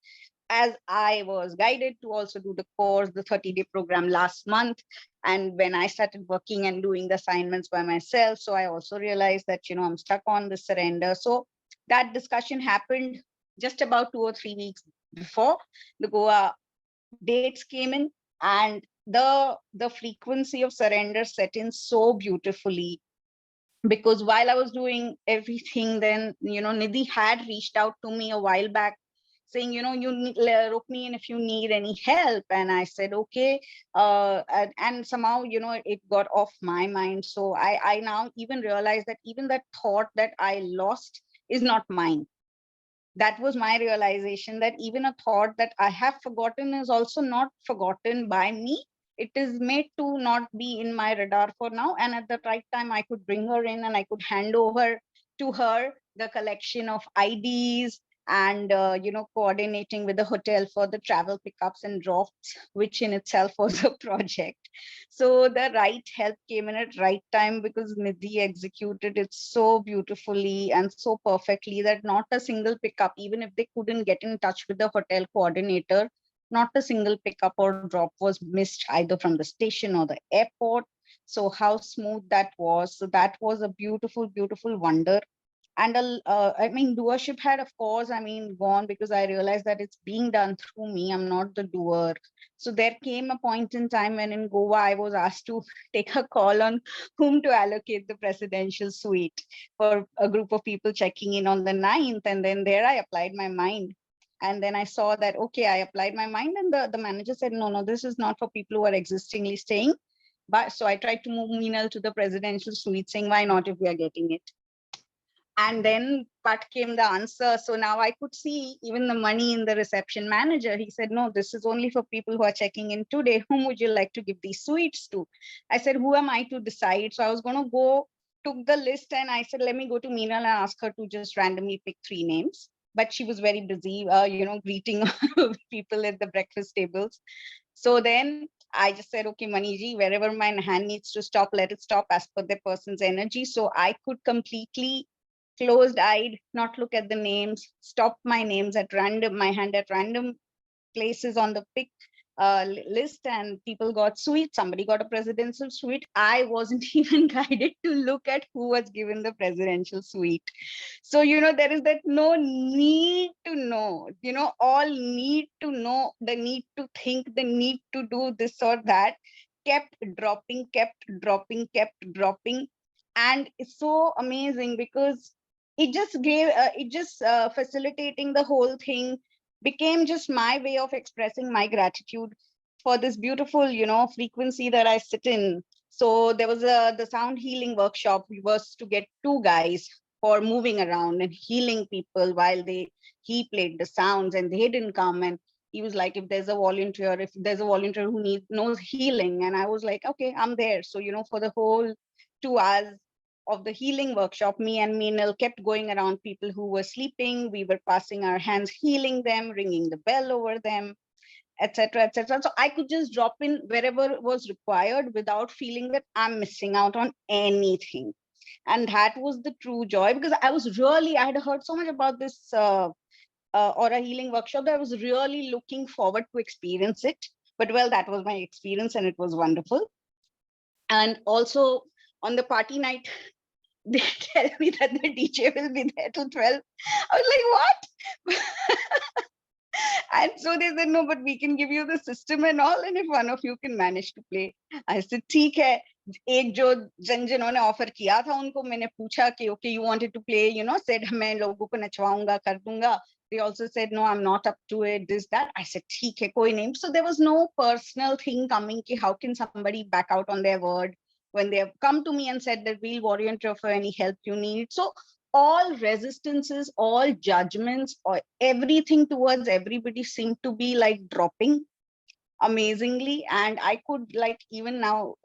as I was guided to also do the course, the 30-day program last month. And when I started working and doing the assignments by myself, so I also realized that, I'm stuck on the surrender. So that discussion happened just about 2 or 3 weeks before the Goa dates came in. And the frequency of surrender set in so beautifully, because while I was doing everything, then, Nidhi had reached out to me a while back saying, you need Rukmini, and if you need any help. And I said, okay. And somehow, it got off my mind. So I now even realize that even that thought that I lost is not mine. That was my realization, that even a thought that I have forgotten is also not forgotten by me. It is made to not be in my radar for now. And at the right time, I could bring her in and I could hand over to her the collection of IDs, and coordinating with the hotel for the travel pickups and drops, which in itself was a project. So the right help came in at right time, because Nidhi executed it so beautifully and so perfectly that not a single pickup, even if they couldn't get in touch with the hotel coordinator, not a single pickup or drop was missed either from the station or the airport. So how smooth that was. So that was a beautiful, beautiful wonder. And I mean, doership had, of course, gone, because I realized that it's being done through me. I'm not the doer. So there came a point in time when in Goa, I was asked to take a call on whom to allocate the presidential suite for a group of people checking in on the 9th. And then there I applied my mind. And then I saw that, okay, I applied my mind, and the manager said, no, this is not for people who are existingly staying. But so I tried to move Meenal to the presidential suite, saying, why not, if we are getting it? And then but came the answer. So now I could see even the money in the reception manager. He said, no, this is only for people who are checking in today. Whom would you like to give these suites to? I said, who am I to decide? So I was going to go, took the list, and I said, let me go to Meenal and ask her to just randomly pick 3 names. but she was very busy, greeting people at the breakfast tables. So then I just said, okay, Maniji, wherever my hand needs to stop, let it stop as per the person's energy. So I could completely closed eyed, not look at the names, stop my names at random, my hand at random places on the pick list, and people got sweet. Somebody got a presidential suite. I wasn't even guided to look at who was given the presidential suite. So, there is that no need to know, all need to know, the need to think, the need to do this or that kept dropping, kept dropping, kept dropping. And it's so amazing because it just facilitating the whole thing became just my way of expressing my gratitude for this beautiful, frequency that I sit in. So there was the sound healing workshop. We was to get two guys for moving around and healing people while he played the sounds, and they didn't come. And he was like, if there's a volunteer who knows healing, and I was like, okay, I'm there. So for the whole 2 hours of the healing workshop, me and Meenal kept going around people who were sleeping. We were passing our hands, healing them, ringing the bell over them, etc., etc. So I could just drop in wherever was required without feeling that I'm missing out on anything. And that was the true joy, because I had heard so much about this aura healing workshop that I was really looking forward to experience it. But well, that was my experience and it was wonderful. And also on the party night, they tell me that the DJ will be there till 12. I was like, what? And so they said, no, but we can give you the system and all, and if one of you can manage to play. I said, ठीक है. एक जो जिन्होंने offer किया था उनको मैंने पूछा कि okay, you wanted to play, said मैं लोगों को नचवाऊंगा, कर दूंगा. They also said, no, I'm not up to it, this, that. I said, ठीक है, कोई नहीं. So there was no personal thing coming कि how can somebody back out on their word when they have come to me and said that we'll volunteer for any help you need. So all resistances, all judgments, or everything towards everybody seemed to be like dropping amazingly. And I could like even now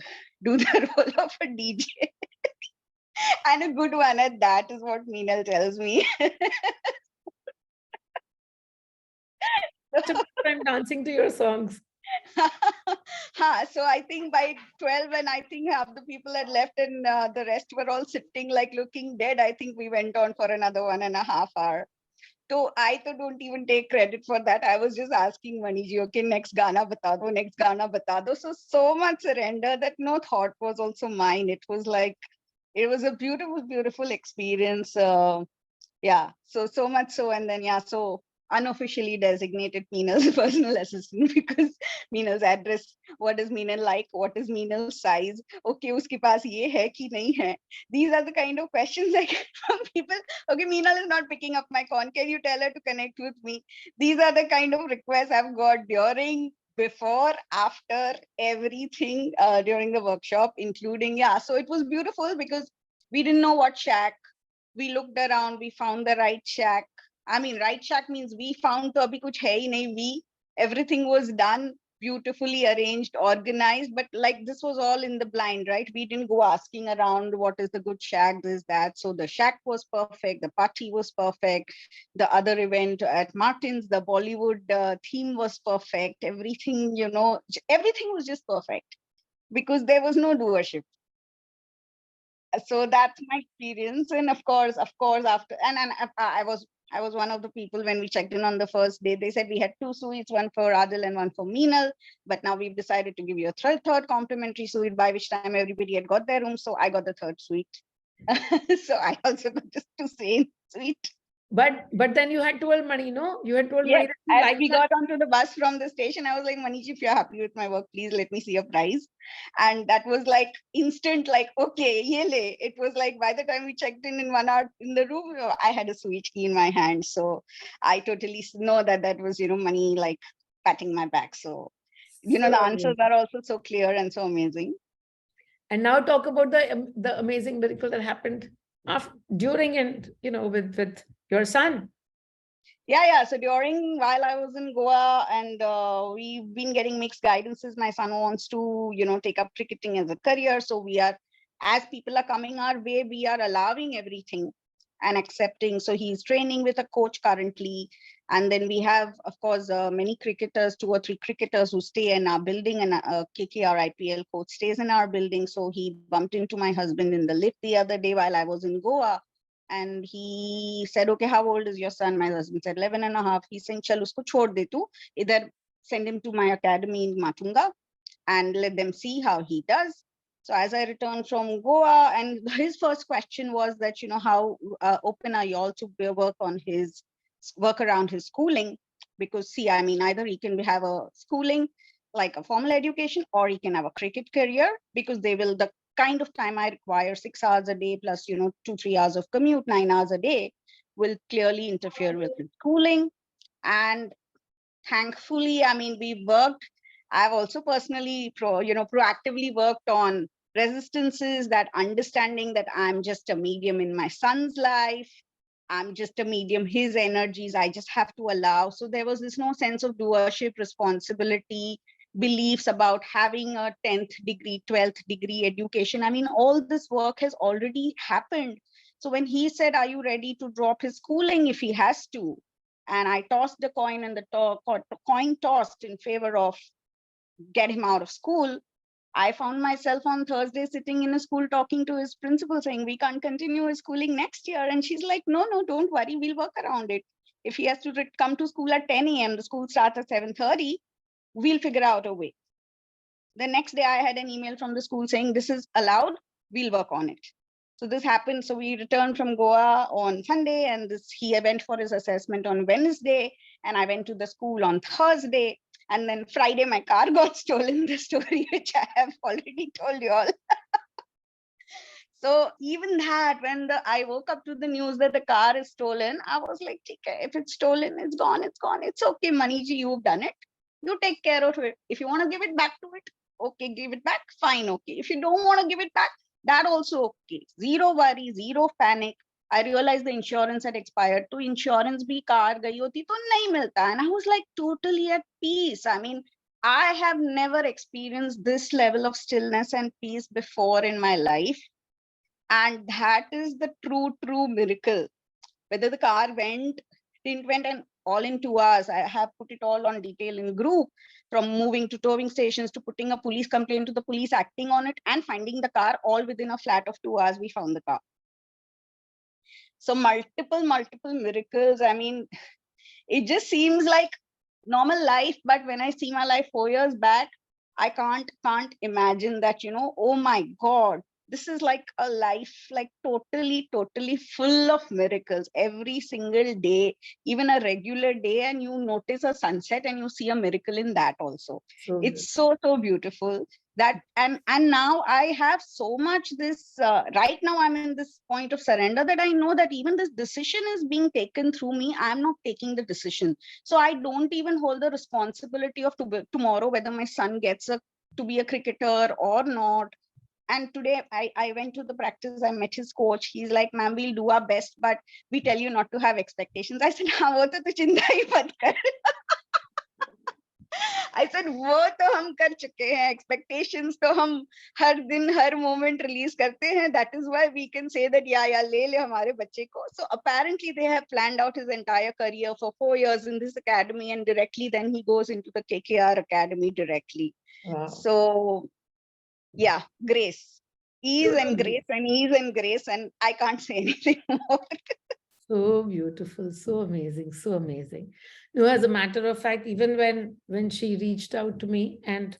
do the role of a DJ. And a good one at that is what Meenal tells me. I'm dancing to your songs. So I think by 12, when I think half the people had left and the rest were all sitting like looking dead, I think we went on for another 1.5 hours. So I don't even take credit for that. I was just asking Maniji, okay, next Gana bata do, next Gana bata do. So much surrender that no thought was also mine. It was a beautiful, beautiful experience. Yeah, so much so. And then, so unofficially designated Meenal's personal assistant, because Meenal's address, what is Meenal like, what is Meenal's size, okay, uski paas ye hai ki nahi hai. These are the kind of questions I get from people. Okay, Meenal is not picking up my call, can you tell her to connect with me? These are the kind of requests I've got during, before, after, everything during the workshop, including, so it was beautiful because we didn't know what shack. We looked around, we found the right shack. I mean, right shack means we found to abhi kuch hai hi nahi. Everything was done, beautifully arranged, organized, but like this was all in the blind, right? We didn't go asking around what is the good shack, this, that. So the shack was perfect, the party was perfect, the other event at Martin's, the Bollywood theme was perfect, everything, everything was just perfect because there was no doership. So that's my experience. And of course after, and I was one of the people when we checked in on the first day. They said we had 2 suites, one for Adil and one for Meenal, but now we've decided to give you a third complimentary suite, by which time everybody had got their room. So I got the third suite. So I also got just to stay in suite. But then you had told Mani, no? You had told Yes, Mani that you as like we that. got onto the bus from the station, I was like, Manish, if you're happy with my work, please let me see a price. And that was like instant, like, okay, yele. It was like by the time we checked in 1 hour in the room, I had a switch key in my hand. So I totally know that was, Mani like patting my back. So, the So answers are also so clear and so amazing. And now talk about the amazing miracle that happened after, during, and with your son. Yeah. So while I was in Goa, and we've been getting mixed guidances. My son wants to, take up cricketing as a career. So we are, as people are coming our way, we are allowing everything. and accepting. So he's training with a coach currently. And then we have, of course, many cricketers, 2 or 3 cricketers who stay in our building, and KKR IPL coach stays in our building. So he bumped into my husband in the lift the other day while I was in Goa. And he said, okay, how old is your son? My husband said 11 and a half. He's saying, chal usko chhod de tu. Either send him to my academy in Matunga and let them see how he does. So as I returned from Goa, and his first question was that, how open are you all to work around his schooling? Because see, I mean, either he can have a schooling, like a formal education, or he can have a cricket career, because the kind of time I require, 6 hours a day plus, 2-3 hours of commute, 9 hours a day, will clearly interfere with his schooling. And thankfully, I mean, I've also personally proactively worked on resistances, that understanding that I'm just a medium in my son's life. I'm just a medium, his energies, I just have to allow. So there was this no sense of doership, responsibility, beliefs about having a 10th degree, 12th degree education. I mean, all this work has already happened. So when he said, are you ready to drop his schooling if he has to? And I tossed the coin, and the coin tossed in favor of get him out of school. I found myself on Thursday sitting in a school talking to his principal saying, we can't continue his schooling next year. And she's like, no, don't worry, we'll work around it. If he has to come to school at 10 a.m., the school starts at 7:30, we'll figure out a way. The next day I had an email from the school saying, this is allowed, we'll work on it. So this happened. So we returned from Goa on Sunday, and he went for his assessment on Wednesday, and I went to the school on Thursday. And then Friday, my car got stolen, the story which I have already told you all. So even that, when I woke up to the news that the car is stolen, I was like, if it's stolen, it's gone, it's gone. It's okay, Maniji, you've done it. You take care of it. If you want to give it back to it, okay, give it back, fine, okay. If you don't want to give it back, that also okay. Zero worry, zero panic. I realized the insurance had expired. To insurance bhi car gayi hoti to nahi milta. And I was like totally at peace. I mean, I have never experienced this level of stillness and peace before in my life. And that is the true miracle. Whether the car didn't went, and all in 2 hours. I have put it all on detail in group, from moving to towing stations to putting a police complaint to the police acting on it and finding the car, all within a flat of 2 hours. We found the car. So multiple miracles. I mean, it just seems like normal life, but when I see my life 4 years back, I can't imagine that, oh my God, this is like a life, like totally full of miracles every single day, even a regular day, and you notice a sunset and you see a miracle in that also. So It's so beautiful. That and now I have so much this right now I'm in this point of surrender, that I know that even this decision is being taken through me. I'm not taking the decision. So I don't even hold the responsibility of tomorrow whether my son gets to be a cricketer or not. And today I went to the practice, I met his coach. He's like, ma'am, we'll do our best, but we tell you not to have expectations. I said, हाँ वो तो तू चिंता ही मत कर. I said, वो तो हम कर चुके हैं. Expectations तो हम हर दिन हर moment release करते हैं. That is why we can say that yeah ले ले हमारे बच्चे को. So apparently they have planned out his entire career for 4 years in this academy, and directly then he goes into the KKR academy directly. wow. So yeah, grace, ease and grace, and ease and grace, and I can't say anything more. So beautiful, so amazing, so amazing. You know, as a matter of fact, even when she reached out to me, and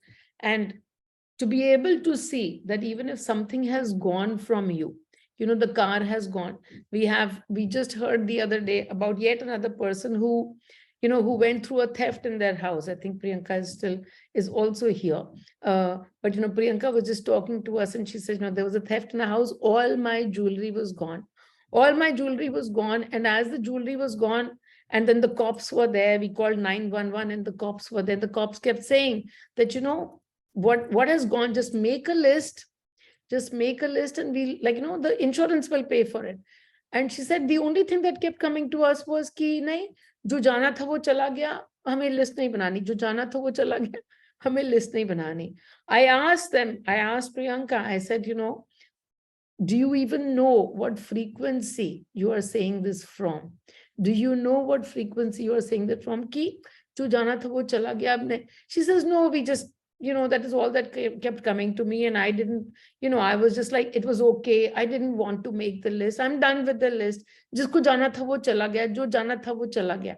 to be able to see that even if something has gone from you, the car has gone. We just heard the other day about yet another person who went through a theft in their house. I think Priyanka is also here. But Priyanka was just talking to us, and she said, there was a theft in the house. All my jewelry was gone. All my jewelry was gone. And as the jewelry was gone, and then the cops were there, we called 911, and the cops were there. The cops kept saying that, what has gone, just make a list, and we'll, the insurance will pay for it. And she said the only thing that kept coming to us was कि नहीं, जो जाना था वो चला गया, हमें list नहीं बनानी, जो जाना था वो चला गया, हमें लिस्ट नहीं बनानी. I asked Priyanka, I said, do you even know what frequency you are saying this from? Do you know what frequency you are saying that from? Ki, jo jana tha wo chala gaya abne. She says, no, we just, that is all that kept coming to me. And I didn't, I was just like, it was okay. I didn't want to make the list. I'm done with the list. Jisko jana tha wo chala gaya. Jo jana tha wo chala gaya.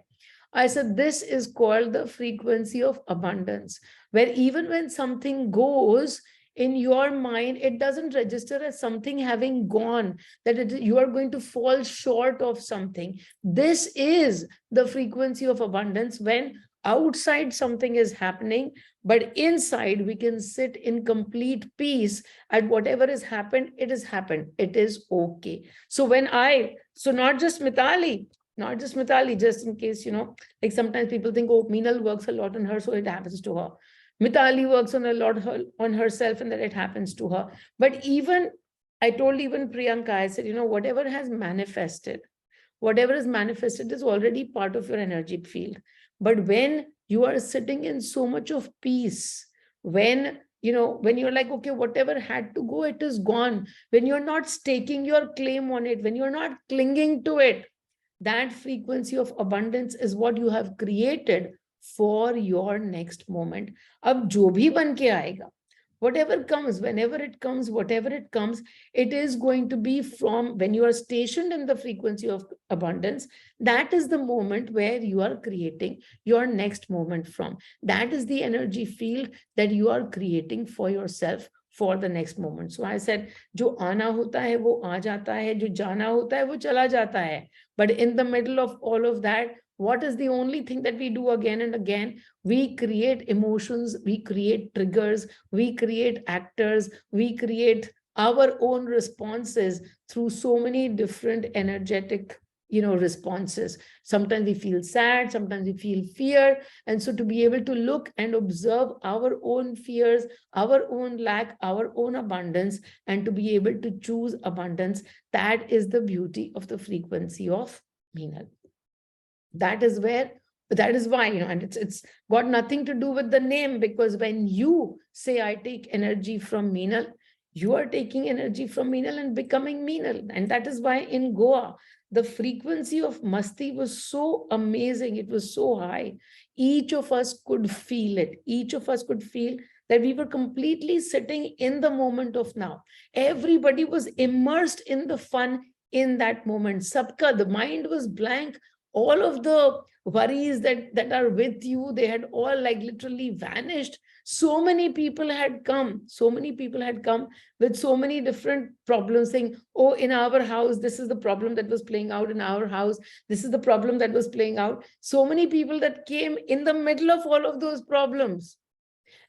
I said, this is called the frequency of abundance, where even when something goes, in your mind, it doesn't register as something having gone, that you are going to fall short of something. This is the frequency of abundance, when outside something is happening, but inside we can sit in complete peace at whatever has happened. It has happened. It is okay. So not just Mitali, just in case, like sometimes people think, oh, Meenal works a lot on her, so it happens to her. Mitali works on a lot on herself, and that it happens to her. But even, I told even Priyanka, I said, whatever is manifested is already part of your energy field. But when you are sitting in so much of peace, when you're like, okay, whatever had to go, it is gone. When you're not staking your claim on it, when you're not clinging to it, that frequency of abundance is what you have created for your next moment. Ab jo bhi ban ke aayega, whatever comes, whenever it comes, whatever it comes, it is going to be from when you are stationed in the frequency of abundance. That is the moment where you are creating your next moment from. That is the energy field that you are creating for yourself for the next moment. So I said, jo aana hota hai wo aa jata hai, jo jana hota hai wo chala jata hai. But in the middle of all of that, what is the only thing that we do again and again? We create emotions, we create triggers, we create actors, we create our own responses through so many different energetic responses. Sometimes we feel sad, sometimes we feel fear. And so to be able to look and observe our own fears, our own lack, our own abundance, and to be able to choose abundance, that is the beauty of the frequency of Meenal. That is why, and it's got nothing to do with the name, because when you say, I take energy from Meenal, you are taking energy from Meenal and becoming Meenal. And that is why in Goa, the frequency of mastii was so amazing. It was so high. Each of us could feel it. Each of us could feel that we were completely sitting in the moment of now. Everybody was immersed in the fun in that moment. Sabka, the mind was blank. All of the worries that are with you, they had all like literally vanished. So many people had come with so many different problems, saying, oh, in our house, this is the problem that was playing out. In our house, this is the problem that was playing out. So many people that came in the middle of all of those problems.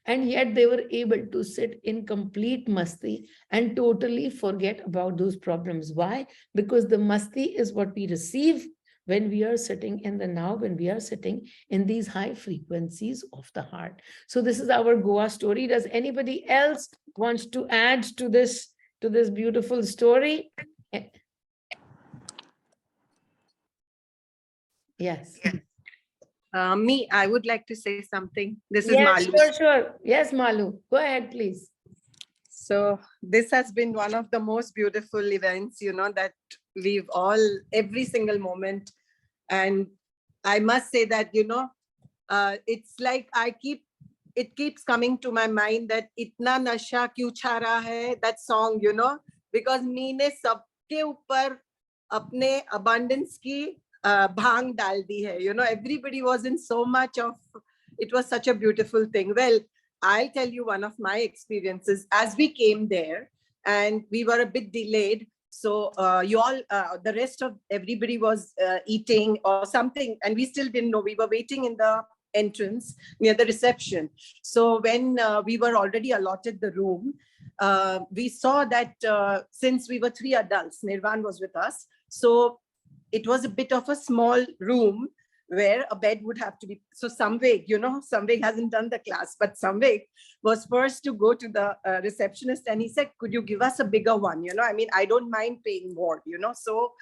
And yet they were able to sit in complete mastii and totally forget about those problems. Why? Because the mastii is what we receive when we are sitting in the now, when we are sitting in these high frequencies of the heart. So this is our Goa story. Does anybody else want to add to this beautiful story? Yes. Me, I would like to say something. This is Yes, Malu. sure. Yes, Malu. Go ahead, please. So this has been one of the most beautiful events, that we've all, every single moment. And I must say that, it's like it keeps coming to my mind that Itna Nasha Kyu Chha Raha Hai, that song, because me ne sabke upar apne abundance ki bhang dal di hai. Everybody was in so much of, it was such a beautiful thing. Well, I'll tell you one of my experiences. As we came there and we were a bit delayed, so the rest of everybody was eating or something, and we still didn't know. We were waiting in the entrance near the reception. So when we were already allotted the room, we saw that since we were 3 adults, Nirvan was with us. So it was a bit of a small room where a bed would have to be. So Samveg, Samveg hasn't done the class, but Samveg was first to go to the receptionist, and he said, could you give us a bigger one? I don't mind paying more, so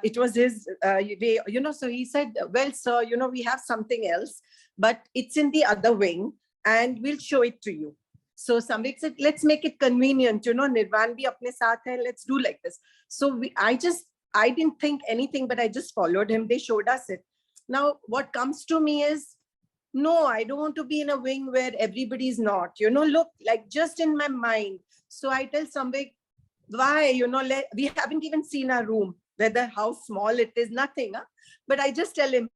it was his way, so he said, well, sir, we have something else, but it's in the other wing and we'll show it to you. So Samvik said, let's make it convenient, Nirvan bhi apne saath hai, let's do like this. So I didn't think anything, but I just followed him. They showed us it. Now, what comes to me is, no, I don't want to be in a wing where everybody's not, look, like just in my mind. So I tell Samvik, why, we haven't even seen our room, whether how small it is, nothing. Huh? But I just tell him.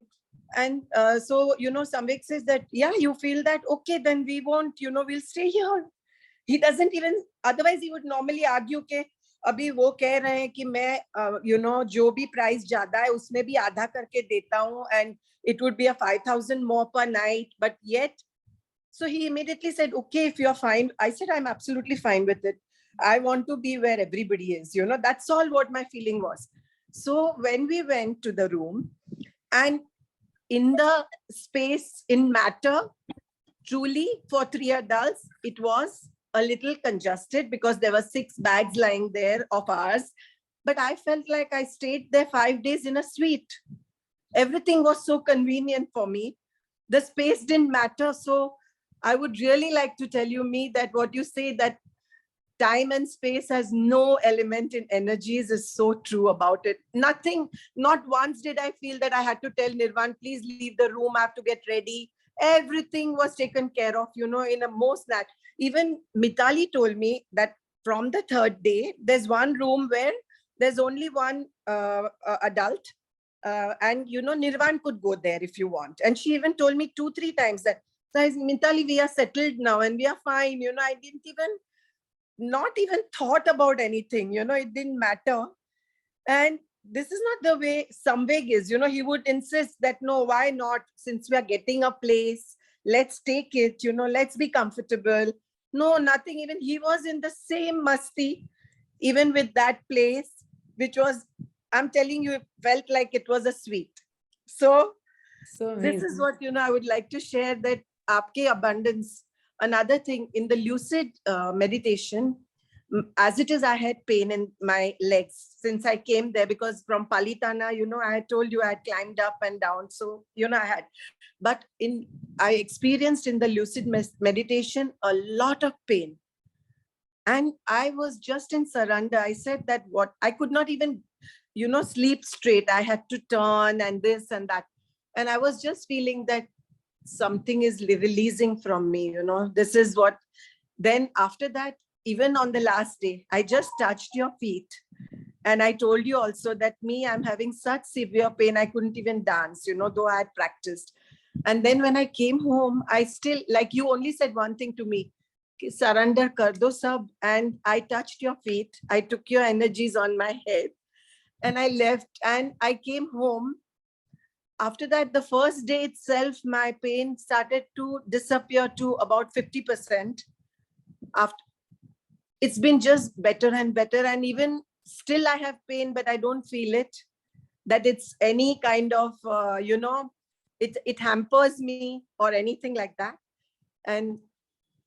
And so, Samvik says that, yeah, you feel that, okay, then we won't, we'll stay here. He doesn't even, otherwise he would normally argue के अभी वो कह रहे हैं कि मैं जो भी प्राइस ज्यादा है उसमें भी आधा करके देता हूँ, and it would be a 5,000 more per night, but yet, so he immediately said, okay, if you're fine. I said, I'm absolutely fine with it. I want to be where everybody is, that's all what my feeling was. So when we went to the room, and in the space, in matter, truly for 3 adults, it was a little congested because there were 6 bags lying there of ours. But I felt like I stayed there 5 days in a suite. Everything was so convenient for me. The space didn't matter. So I would really like to tell you, me, that what you say, that time and space has no element in energies, is so true about it. Nothing, not once did I feel that I had to tell Nirvan, please leave the room, I have to get ready. Everything was taken care of, in a most that. Even Mitali told me that from the 3rd day, there's one room where there's only one adult. And Nirvan could go there if you want. And she even told me 2-3 times that, Mitali, we are settled now and we are fine. I didn't even, not even thought about anything, it didn't matter. And this is not the way Samveg is, he would insist that, no, why not? Since we are getting a place, let's take it, let's be comfortable. No, nothing. Even he was in the same mastii, even with that place, which was, I'm telling you, it felt like it was a suite. So this is what, I would like to share, that aapke abundance. Another thing, in the lucid meditation, as it is, I had pain in my legs since I came there, because from Palitana, I had told you I had climbed up and down. So, I had, but I experienced in the lucid meditation a lot of pain. And I was just in surrender. I said that what I could not even, sleep straight. I had to turn and this and that. And I was just feeling that something is releasing from me, this is what. Then after that, even on the last day, I just touched your feet. And I told you also that I'm having such severe pain, I couldn't even dance, though I had practiced. And then when I came home, I still, like, you only said one thing to me, surrender kar do sab. And I touched your feet. I took your energies on my head and I left, and I came home. After that, the first day itself, my pain started to disappear to about 50%. After, it's been just better and better. And even still I have pain, but I don't feel it, that it's any kind of, it hampers me or anything like that. And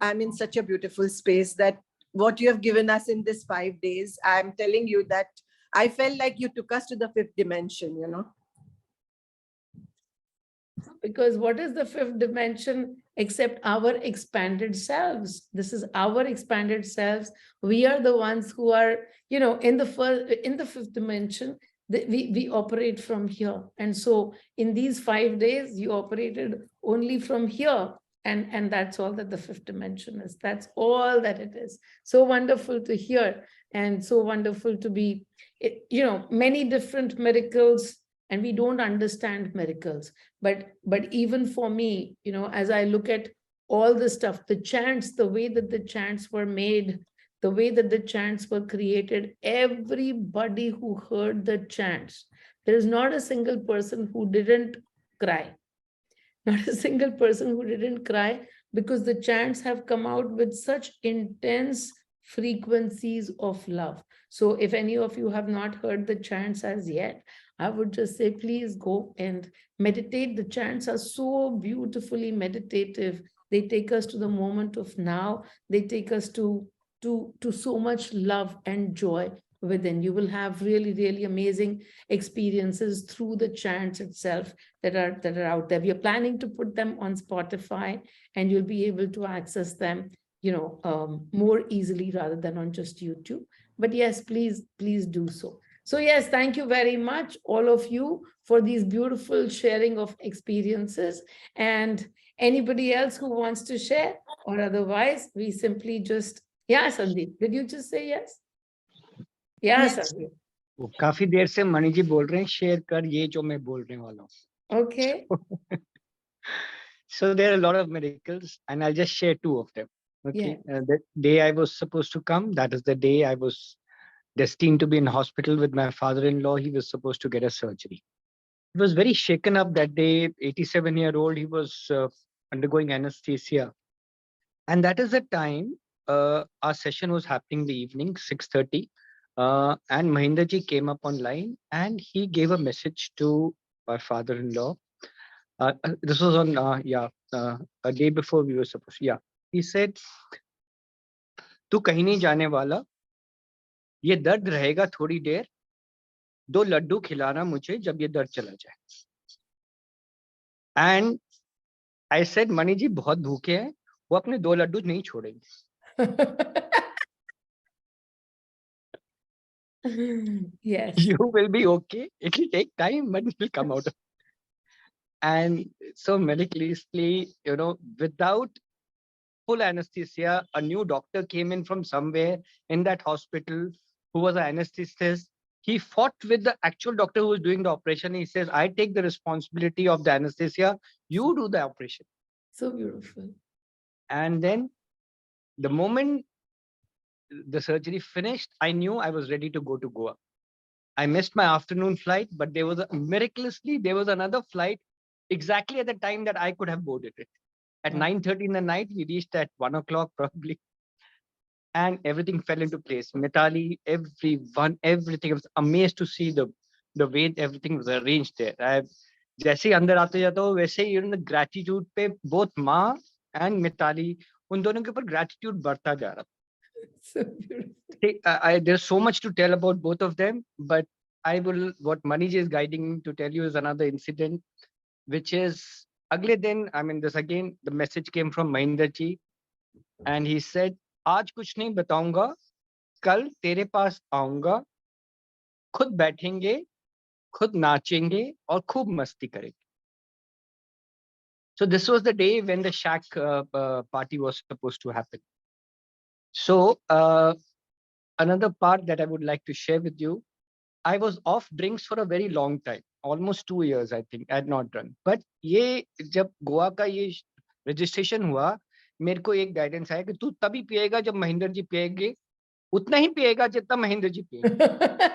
I'm in such a beautiful space that what you have given us in this 5 days, I'm telling you that I felt like you took us to the 5th dimension, Because what is the 5th dimension except our expanded selves? This is our expanded selves. We are the ones who are, in the 5th dimension, we operate from here. And so in these 5 days, you operated only from here. And that's all that the 5th dimension is. That's all that it is. So wonderful to hear, and so wonderful to be, many different miracles, and we don't understand miracles. But even for me, as I look at all the stuff, the chants, the way that the chants were made, the way that the chants were created, everybody who heard the chants, there is not a single person who didn't cry. Not a single person who didn't cry, because the chants have come out with such intense frequencies of love. So if any of you have not heard the chants as yet, I would just say, please go and meditate. The chants are so beautifully meditative. They take us to the moment of now. They take us to so much love and joy within. You will have really, really amazing experiences through the chants itself that are out there. We are planning to put them on Spotify, and you'll be able to access them more easily rather than on just YouTube. But yes, please do so. So yes, thank you very much, all of you, for these beautiful sharing of experiences. And anybody else who wants to share, or otherwise, we simply just, yeah, Sandeep, did you just say yes? Yeah, Yes. Sandeep. वो काफी देर से मणि जी बोल रहे हैं share कर ये जो मैं बोलने वाला हूँ. Okay. So there are a lot of miracles, and I'll just share two of them. Okay, the day I was supposed to come, that is the day I was destined to be in hospital with my father-in-law. He was supposed to get a surgery. He was very shaken up that day. 87-year-old, he was undergoing anesthesia, and that is the time our session was happening the evening, 6:30. And Mahinder ji came up online and he gave a message to my father-in-law. This was on, a day before we were supposed to. Yeah. He said, "तू कहीं नहीं जाने वाला, ये दर्द रहेगा थोड़ी देर, 2 लड्डू खिलाना मुझे जब ये दर्द चला जाए." And I said, "Mani ji बहुत भूखे हैं, वो अपने 2 लड्डू नहीं छोड़ेंगे." Yes. You will be okay. It will take time, but it will come out. And so miraculously, without full anesthesia, a new doctor came in from somewhere in that hospital who was an anesthetist. He fought with the actual doctor who was doing the operation. He says, "I take the responsibility of the anesthesia. You do the operation." So beautiful. And then the moment the surgery finished, I knew I was ready to go to Goa. I missed my afternoon flight, but miraculously, there was another flight exactly at the time that I could have boarded it. At Wow. 9:30 in the night, we reached at 1 o'clock probably, and everything fell into place. Mitali, everyone, everything. I was amazed to see the way everything was arranged there. जैसे ही अंदर आते जाता हूँ वैसे ही the gratitude पे both माँ and Mitali, उन दोनों के ऊपर gratitude बढ़ता जा रहा. So beautiful. There's so much to tell about both of them, but what Manij is guiding me to tell you is another incident, which is agle din. I mean, this again, the message came from Mahinder ji, and he said, "आज कुछ नहीं बताऊंगा, कल तेरे पास आऊंगा, खुद बैठेंगे, खुद नाचेंगे और खूब मस्ती करेंगे." So this was the day when the shack party was supposed to happen. So another part that I would like to share with you. I was off drinks for a very long time, almost 2 years, I think. I had not drunk. But ये जब गोवा का ये registration हुआ, मेरे को एक guidance आया कि तू तभी पिएगा जब महेंद्र जी पिएंगे, उतना ही पिएगा जितना महेंद्र जी पिएंगे.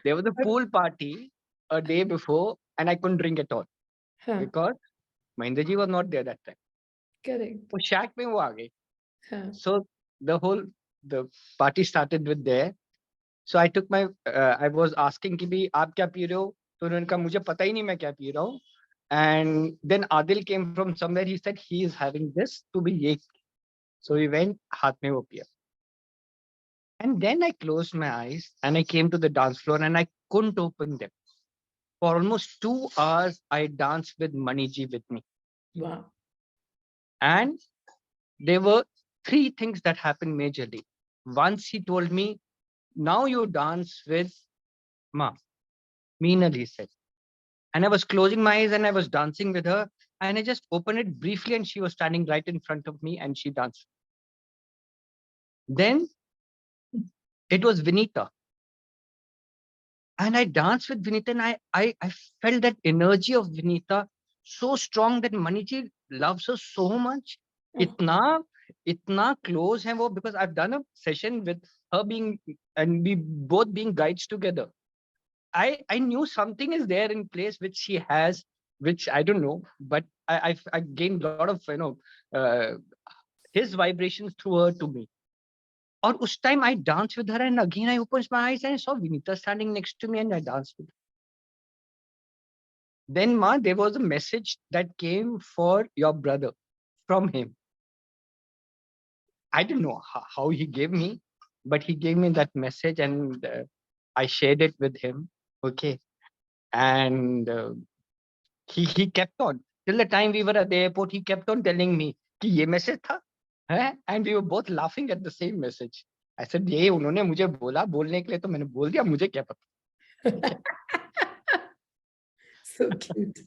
There was a pool party a day before, and I couldn't drink at all because Mahinder ji was not there that time. Correct. वो shack में वो आ गए. So the party started with there. So I took I was asking कि भी आप क्या P रहे हो? तो उन्होंने कहा मुझे पता ही नहीं मैं क्या पी रहा हूँ. And then Adil came from somewhere. He said he is having this to be ये. So we went, हाथ में वो पिया. And then I closed my eyes and I came to the dance floor and I couldn't open them. For almost 2 hours, I danced with Maniji with me. Wow. And there were 3 things that happened majorly. Once he told me, "Now you dance with Ma." Meenal, he said. And I was closing my eyes and I was dancing with her. And I just opened it briefly and she was standing right in front of me and she danced. Then it was Vinita. And I danced with Vinita and I felt that energy of Vinita so strong that Maniji loves her so much. Itna close hai wo, because I've done a session with her and we both being guides together. I knew something is there in place which she has, which I don't know, but I gained a lot of uh, his vibrations through her to me. Or us time I danced with her and again I opened my eyes and I saw Vinita standing next to me and I danced with her. Then Ma, there was a message that came for your brother from him. I don't know how he gave me, but he gave me that message and I shared it with him. Okay. And he kept on Till the time we were at the airport, he kept on telling me कि ये message था, है? And we were both laughing at the same message. I said, ये उन्होंने मुझे बोला, बोलने के लिए तो मैंने बोल दिया, मुझे क्या पता. So cute.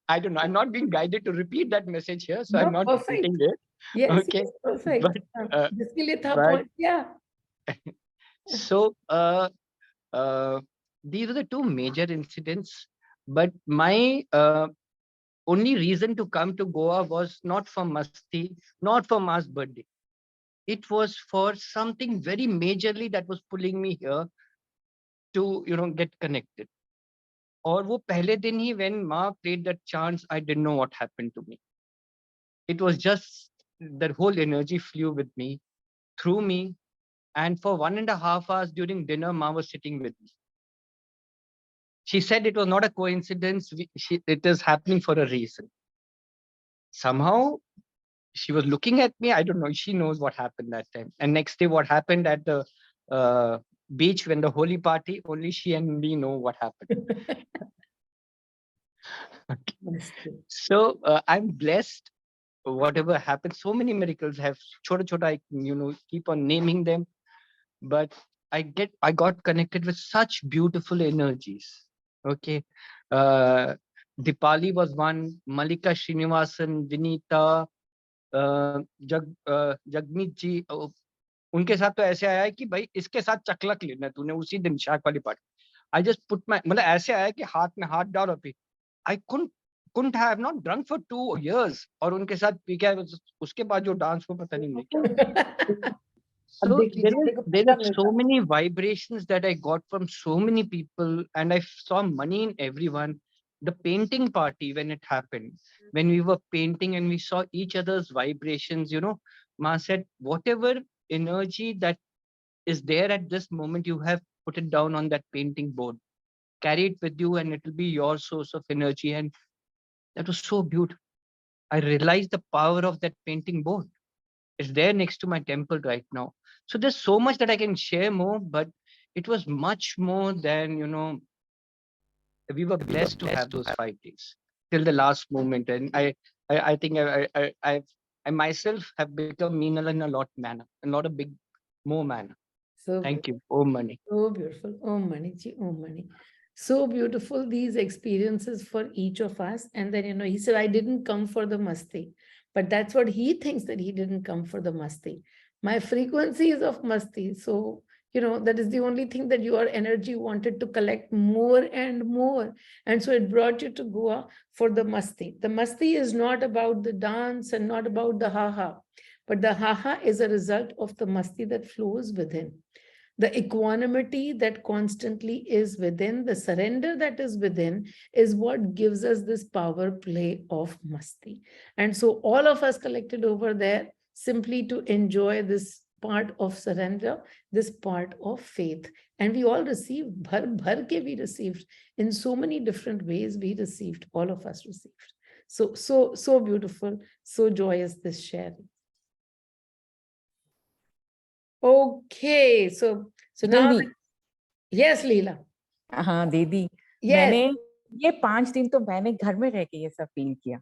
I don't know. I'm not being guided to repeat that message here, so No, I'm not perfect. repeating it. Yes, Okay. yes, perfect. But, जिसके लिए था but point, yeah. so these are the two major incidents. But my only reason to come to Goa was not for Masti, not for Ma's birthday. It was for something very majorly that was pulling me here to, get connected. और वो पहले दिन ही when Ma played that chants, I didn't know what happened to me. It was just that whole energy flew with me, through me. And for 1.5 hours during dinner, Ma was sitting with me. She said it was not a coincidence. It is happening for a reason. Somehow she was looking at me. I don't know. She knows what happened that time. And next day, what happened at the beach when the holy party, only she and me know what happened. Okay. So I'm blessed. Whatever happened, so many miracles have chota, I keep on naming them, but I got connected with such beautiful energies. Okay. Dipali was one, Malika Srinivasan, Vinita, Jagmeet जी, उनके साथ तो ऐसे आया है कि भाई इसके साथ चकलक लेना तूने उसी दिन शाक वाली party. I just put my, मतलब ऐसे आया कि हाथ में हाथ डाल और P. I couldn't have not drunk for 2 years और उनके साथ पी के उसके बाद जो डांस को पता नहीं मुझे क्या. So there are so many vibrations that I got from so many people, and I saw money in everyone. The painting party, when it happened, when we were painting and we saw each other's vibrations, Ma said, whatever energy that is there at this moment, you have put it down on that painting board. Carry it with you, and it will be your source of energy. And that was so beautiful. I realized the power of that painting board. It's there next to my temple right now. So there's so much that I can share more, but it was much more than, we were blessed to have those 5 days till the last moment. And I think I myself have become Meenal in a lot manner, and not a big more manner. So Thank you. Om Mani. so beautiful. Om Mani ji, Om Mani. So beautiful, these experiences for each of us. And then, he said, I didn't come for the masti. But that's what he thinks, that he didn't come for the masti. My frequency is of masti. So, that is the only thing that your energy wanted to collect more and more. And so it brought you to Goa for the masti. The masti is not about the dance and not about the ha-ha. But the ha-ha is a result of the masti that flows within. The equanimity that constantly is within, the surrender that is within, is what gives us this power play of masti. And so all of us collected over there simply to enjoy this part of surrender, this part of faith. And we all received, bhar ke we received, in so many different ways we received, all of us received. So beautiful, so joyous this sharing. Okay, so now, दीदी, yes, Leela. हाँ दीदी, Yes. मैंने ये 5 दिन तो मैंने घर में रह के ये सब फील किया.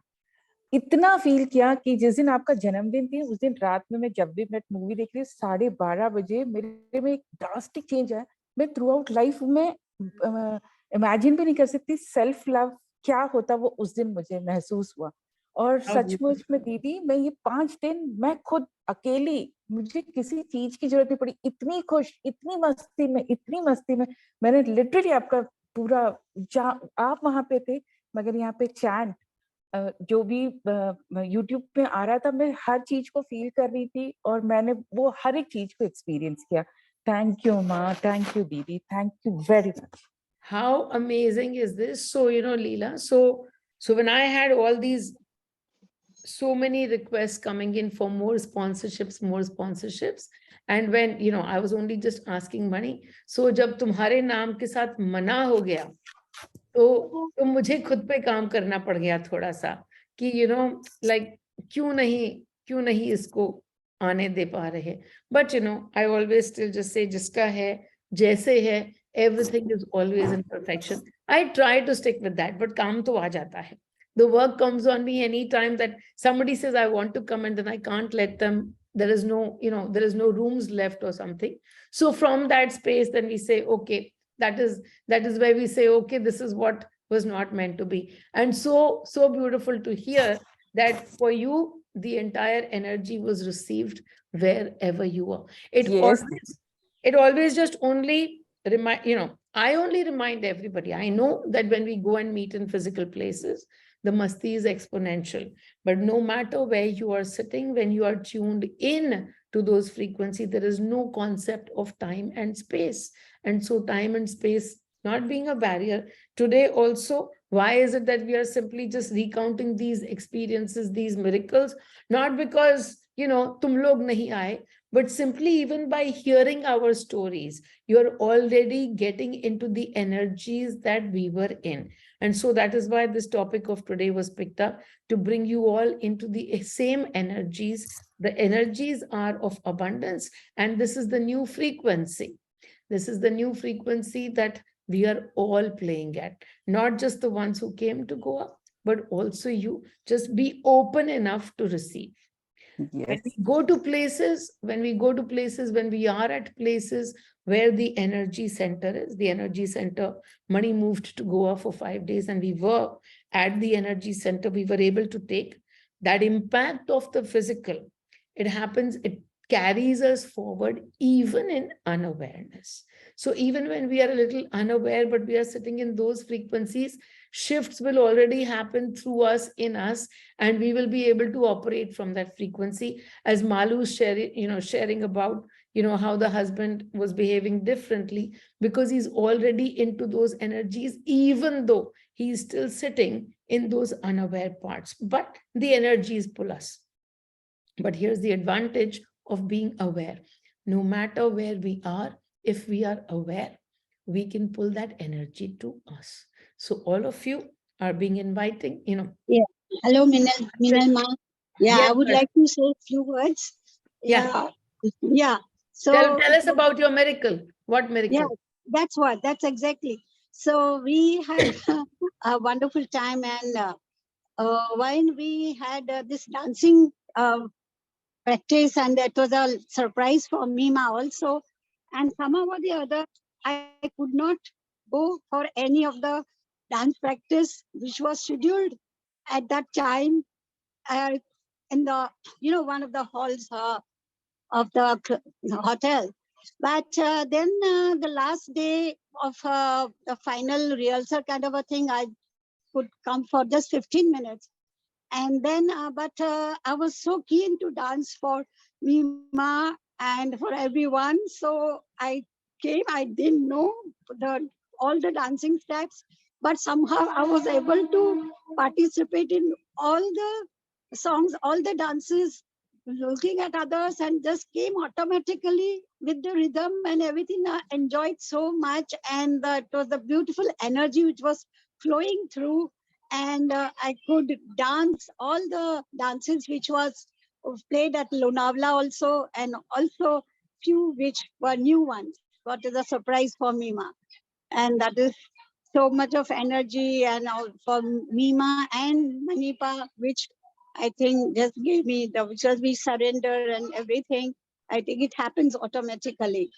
इतना फील किया कि जिस दिन आपका जन्मदिन थी, उस दिन रात में मैं जब भी मैं मूवी देख रही 12:30 बजे मेरे में एक ड्रास्टिक चेंज है. मैं थ्रू आउट लाइफ में इमेजिन भी नहीं कर सकती सेल्फ लव क्या होता, वो उस दिन मुझे महसूस हुआ. और सचमुच में दीदी, मैं ये 5 दिन मैं खुद अकेली, मुझे किसी चीज की जरूरत नहीं पड़ी, इतनी खुश, इतनी मस्ती में मैंने लिटरली आपका पूरा, आप वहां पे थे मगर यहाँ पे चैंट जो भी यूट्यूब पे आ रहा था, मैं हर चीज को फील कर रही थी और मैंने वो हर एक चीज को एक्सपीरियंस किया. थैंक यू माँ, थैंक यू दीदी, thank you very much. How amazing is this? So, Leela, so when I had all these, so many requests coming in for more sponsorships, and when, I was only just asking money. So जब तुम्हारे नाम के साथ मना हो गया, तो मुझे खुद पे काम करना पड़ गया थोड़ा सा कि like क्यों नहीं इसको आने दे पा रहे. But I always still just say जिसका है जैसे है, everything is always in perfection. I try to stick with that, but काम तो आ जाता है. The work comes on me anytime that somebody says, I want to come, and then I can't let them. There is no, there is no rooms left or something. So from that space, then we say, okay, that is where we say, okay, this is what was not meant to be. And so beautiful to hear that for you, the entire energy was received wherever you are. Yes. It always just only remind, I only remind everybody. I know that when we go and meet in physical places, the mastii is exponential. But no matter where you are sitting, when you are tuned in to those frequencies, there is no concept of time and space. And so time and space not being a barrier. Today also, why is it that we are simply just recounting these experiences, these miracles? Not because, tum log nahi aaye, but simply even by hearing our stories, you're already getting into the energies that we were in. And so that is why this topic of today was picked up, to bring you all into the same energies. The energies are of abundance, and this is the new frequency. This is the new frequency that we are all playing at, not just the ones who came to Goa, but also you. Just be open enough to receive. When Yes. we go to places, when we are at places where the energy center is, the energy center, Mani moved to Goa for 5 days, and we were at the energy center, we were able to take that impact of the physical. It carries us forward even in unawareness. So even when we are a little unaware, but we are sitting in those frequencies, shifts will already happen through us, in us, and we will be able to operate from that frequency. As Malu is sharing about, how the husband was behaving differently because he's already into those energies, even though he's still sitting in those unaware parts, but the energies pull us. But here's the advantage of being aware. No matter where we are, if we are aware, we can pull that energy to us. So all of you are being inviting, Yeah. Hello, Meenal ma. Yeah, Yes, I would sir. like to say a few words. Yeah. Yeah. Tell So, us about your miracle. What yeah, miracle? that's exactly. So we had a wonderful time, and when we had this dancing practice, and that was a surprise for me ma also. And somehow or the other, I could not go for any of the dance practice which was scheduled at that time in the one of the halls of the hotel. But then the last day of the final rehearsal kind of a thing, I could come for just 15 minutes. And then, but I was so keen to dance for Mima and for everyone. So I came, I didn't know all the dancing steps, but somehow I was able to participate in all the songs, all the dances, looking at others, and just came automatically with the rhythm and everything. I enjoyed so much, and it was a beautiful energy which was flowing through, and I could dance all the dances which was played at Lonavala also, and also few which were new ones. What is a surprise for Mima, and that is so much of energy, and for Mima and Manipa, which I think just gave me the because we surrender and everything. I think it happens automatically,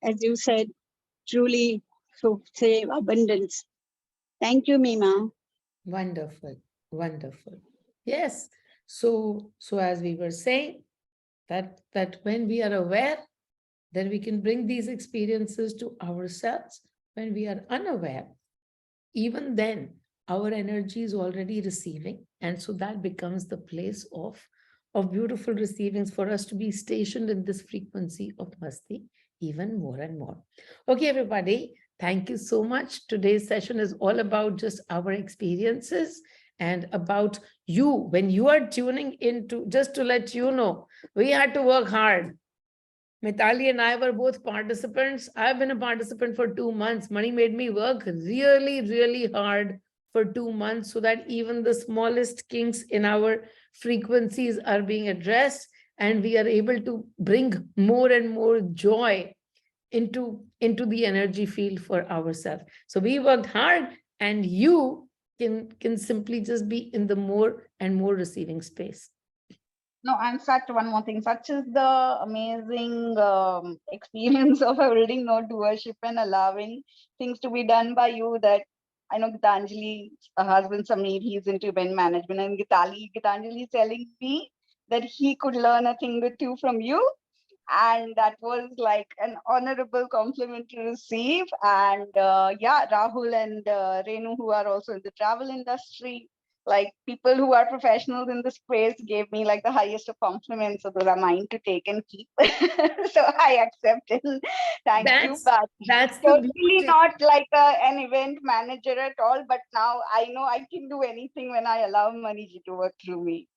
as you said, truly so say abundance. Thank you, Mima. Wonderful, wonderful. Yes. So as we were saying, that when we are aware, then we can bring these experiences to ourselves. When we are unaware, even then our energy is already receiving, and so that becomes the place of beautiful receivings for us to be stationed in this frequency of mastii even more and more. Okay, everybody, thank you so much. Today's session is all about just our experiences and about you. When you are tuning into, just to let you know, we had to work hard. Mitali and I were both participants. I've been a participant for 2 months. Mani made me work really, really hard for 2 months so that even the smallest kinks in our frequencies are being addressed, and we are able to bring more and more joy into the energy field for ourselves. So we worked hard, and you can simply just be in the more and more receiving space. No, and such one more thing, such is the amazing experience of holding no doership and allowing things to be done by you, that I know Gitanjali's husband Sameer, he's into event management, and Gitanjali is telling me that he could learn a thing or two from you. And that was like an honorable compliment to receive. And yeah, Rahul and Renu, who are also in the travel industry, like people who are professionals in the space, gave me like the highest of compliments. So those are mine to take and keep. So I accepted. Thank you. But That's the totally beauty. not like an event manager at all. But now I know I can do anything when I allow Maniji to work through me.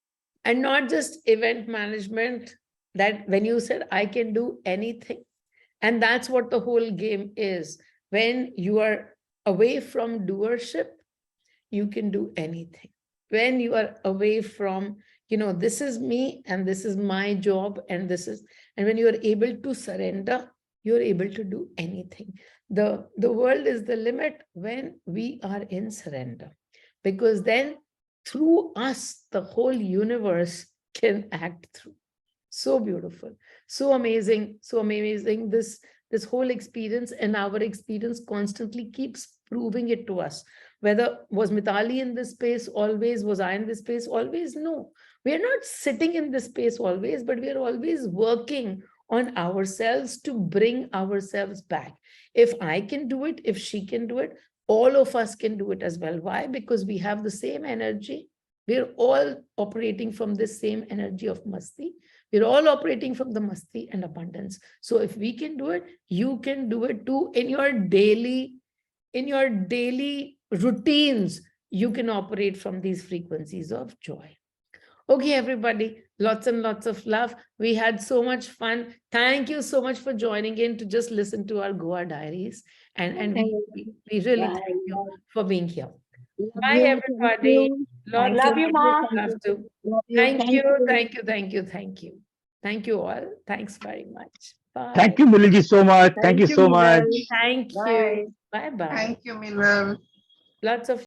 And not just event management, that when you said I can do anything, and that's what the whole game is. When you are away from doership, you can do anything. When you are away from, this is me and this is my job and when you are able to surrender, you're able to do anything. The world is the limit when we are in surrender, because then through us, the whole universe can act through. So beautiful, so amazing, so amazing. This whole experience, and our experience constantly keeps proving it to us. Whether was Mitali in this space always, was I in this space always? No, we are not sitting in this space always, but we are always working on ourselves to bring ourselves back. If I can do it, if she can do it, all of us can do it as well. Why? Because we have the same energy. We're all operating from this same energy of mastii. We're all operating from the mastii and abundance. So if we can do it, you can do it too. In your daily routines, you can operate from these frequencies of joy. Okay, everybody, lots and lots of love. We had so much fun. Thank you so much for joining in to just listen to our Goa Diaries. And we really thank you for being here. Bye, everybody. Lots Love and you, lots Ma. of love to. Love you. Thank you. Thank you all. Thanks very much. Bye. Thank you, Miliji, so much. Thank you so much. Thank Bye. you. Bye-bye. Thank you, Meenal. Lots of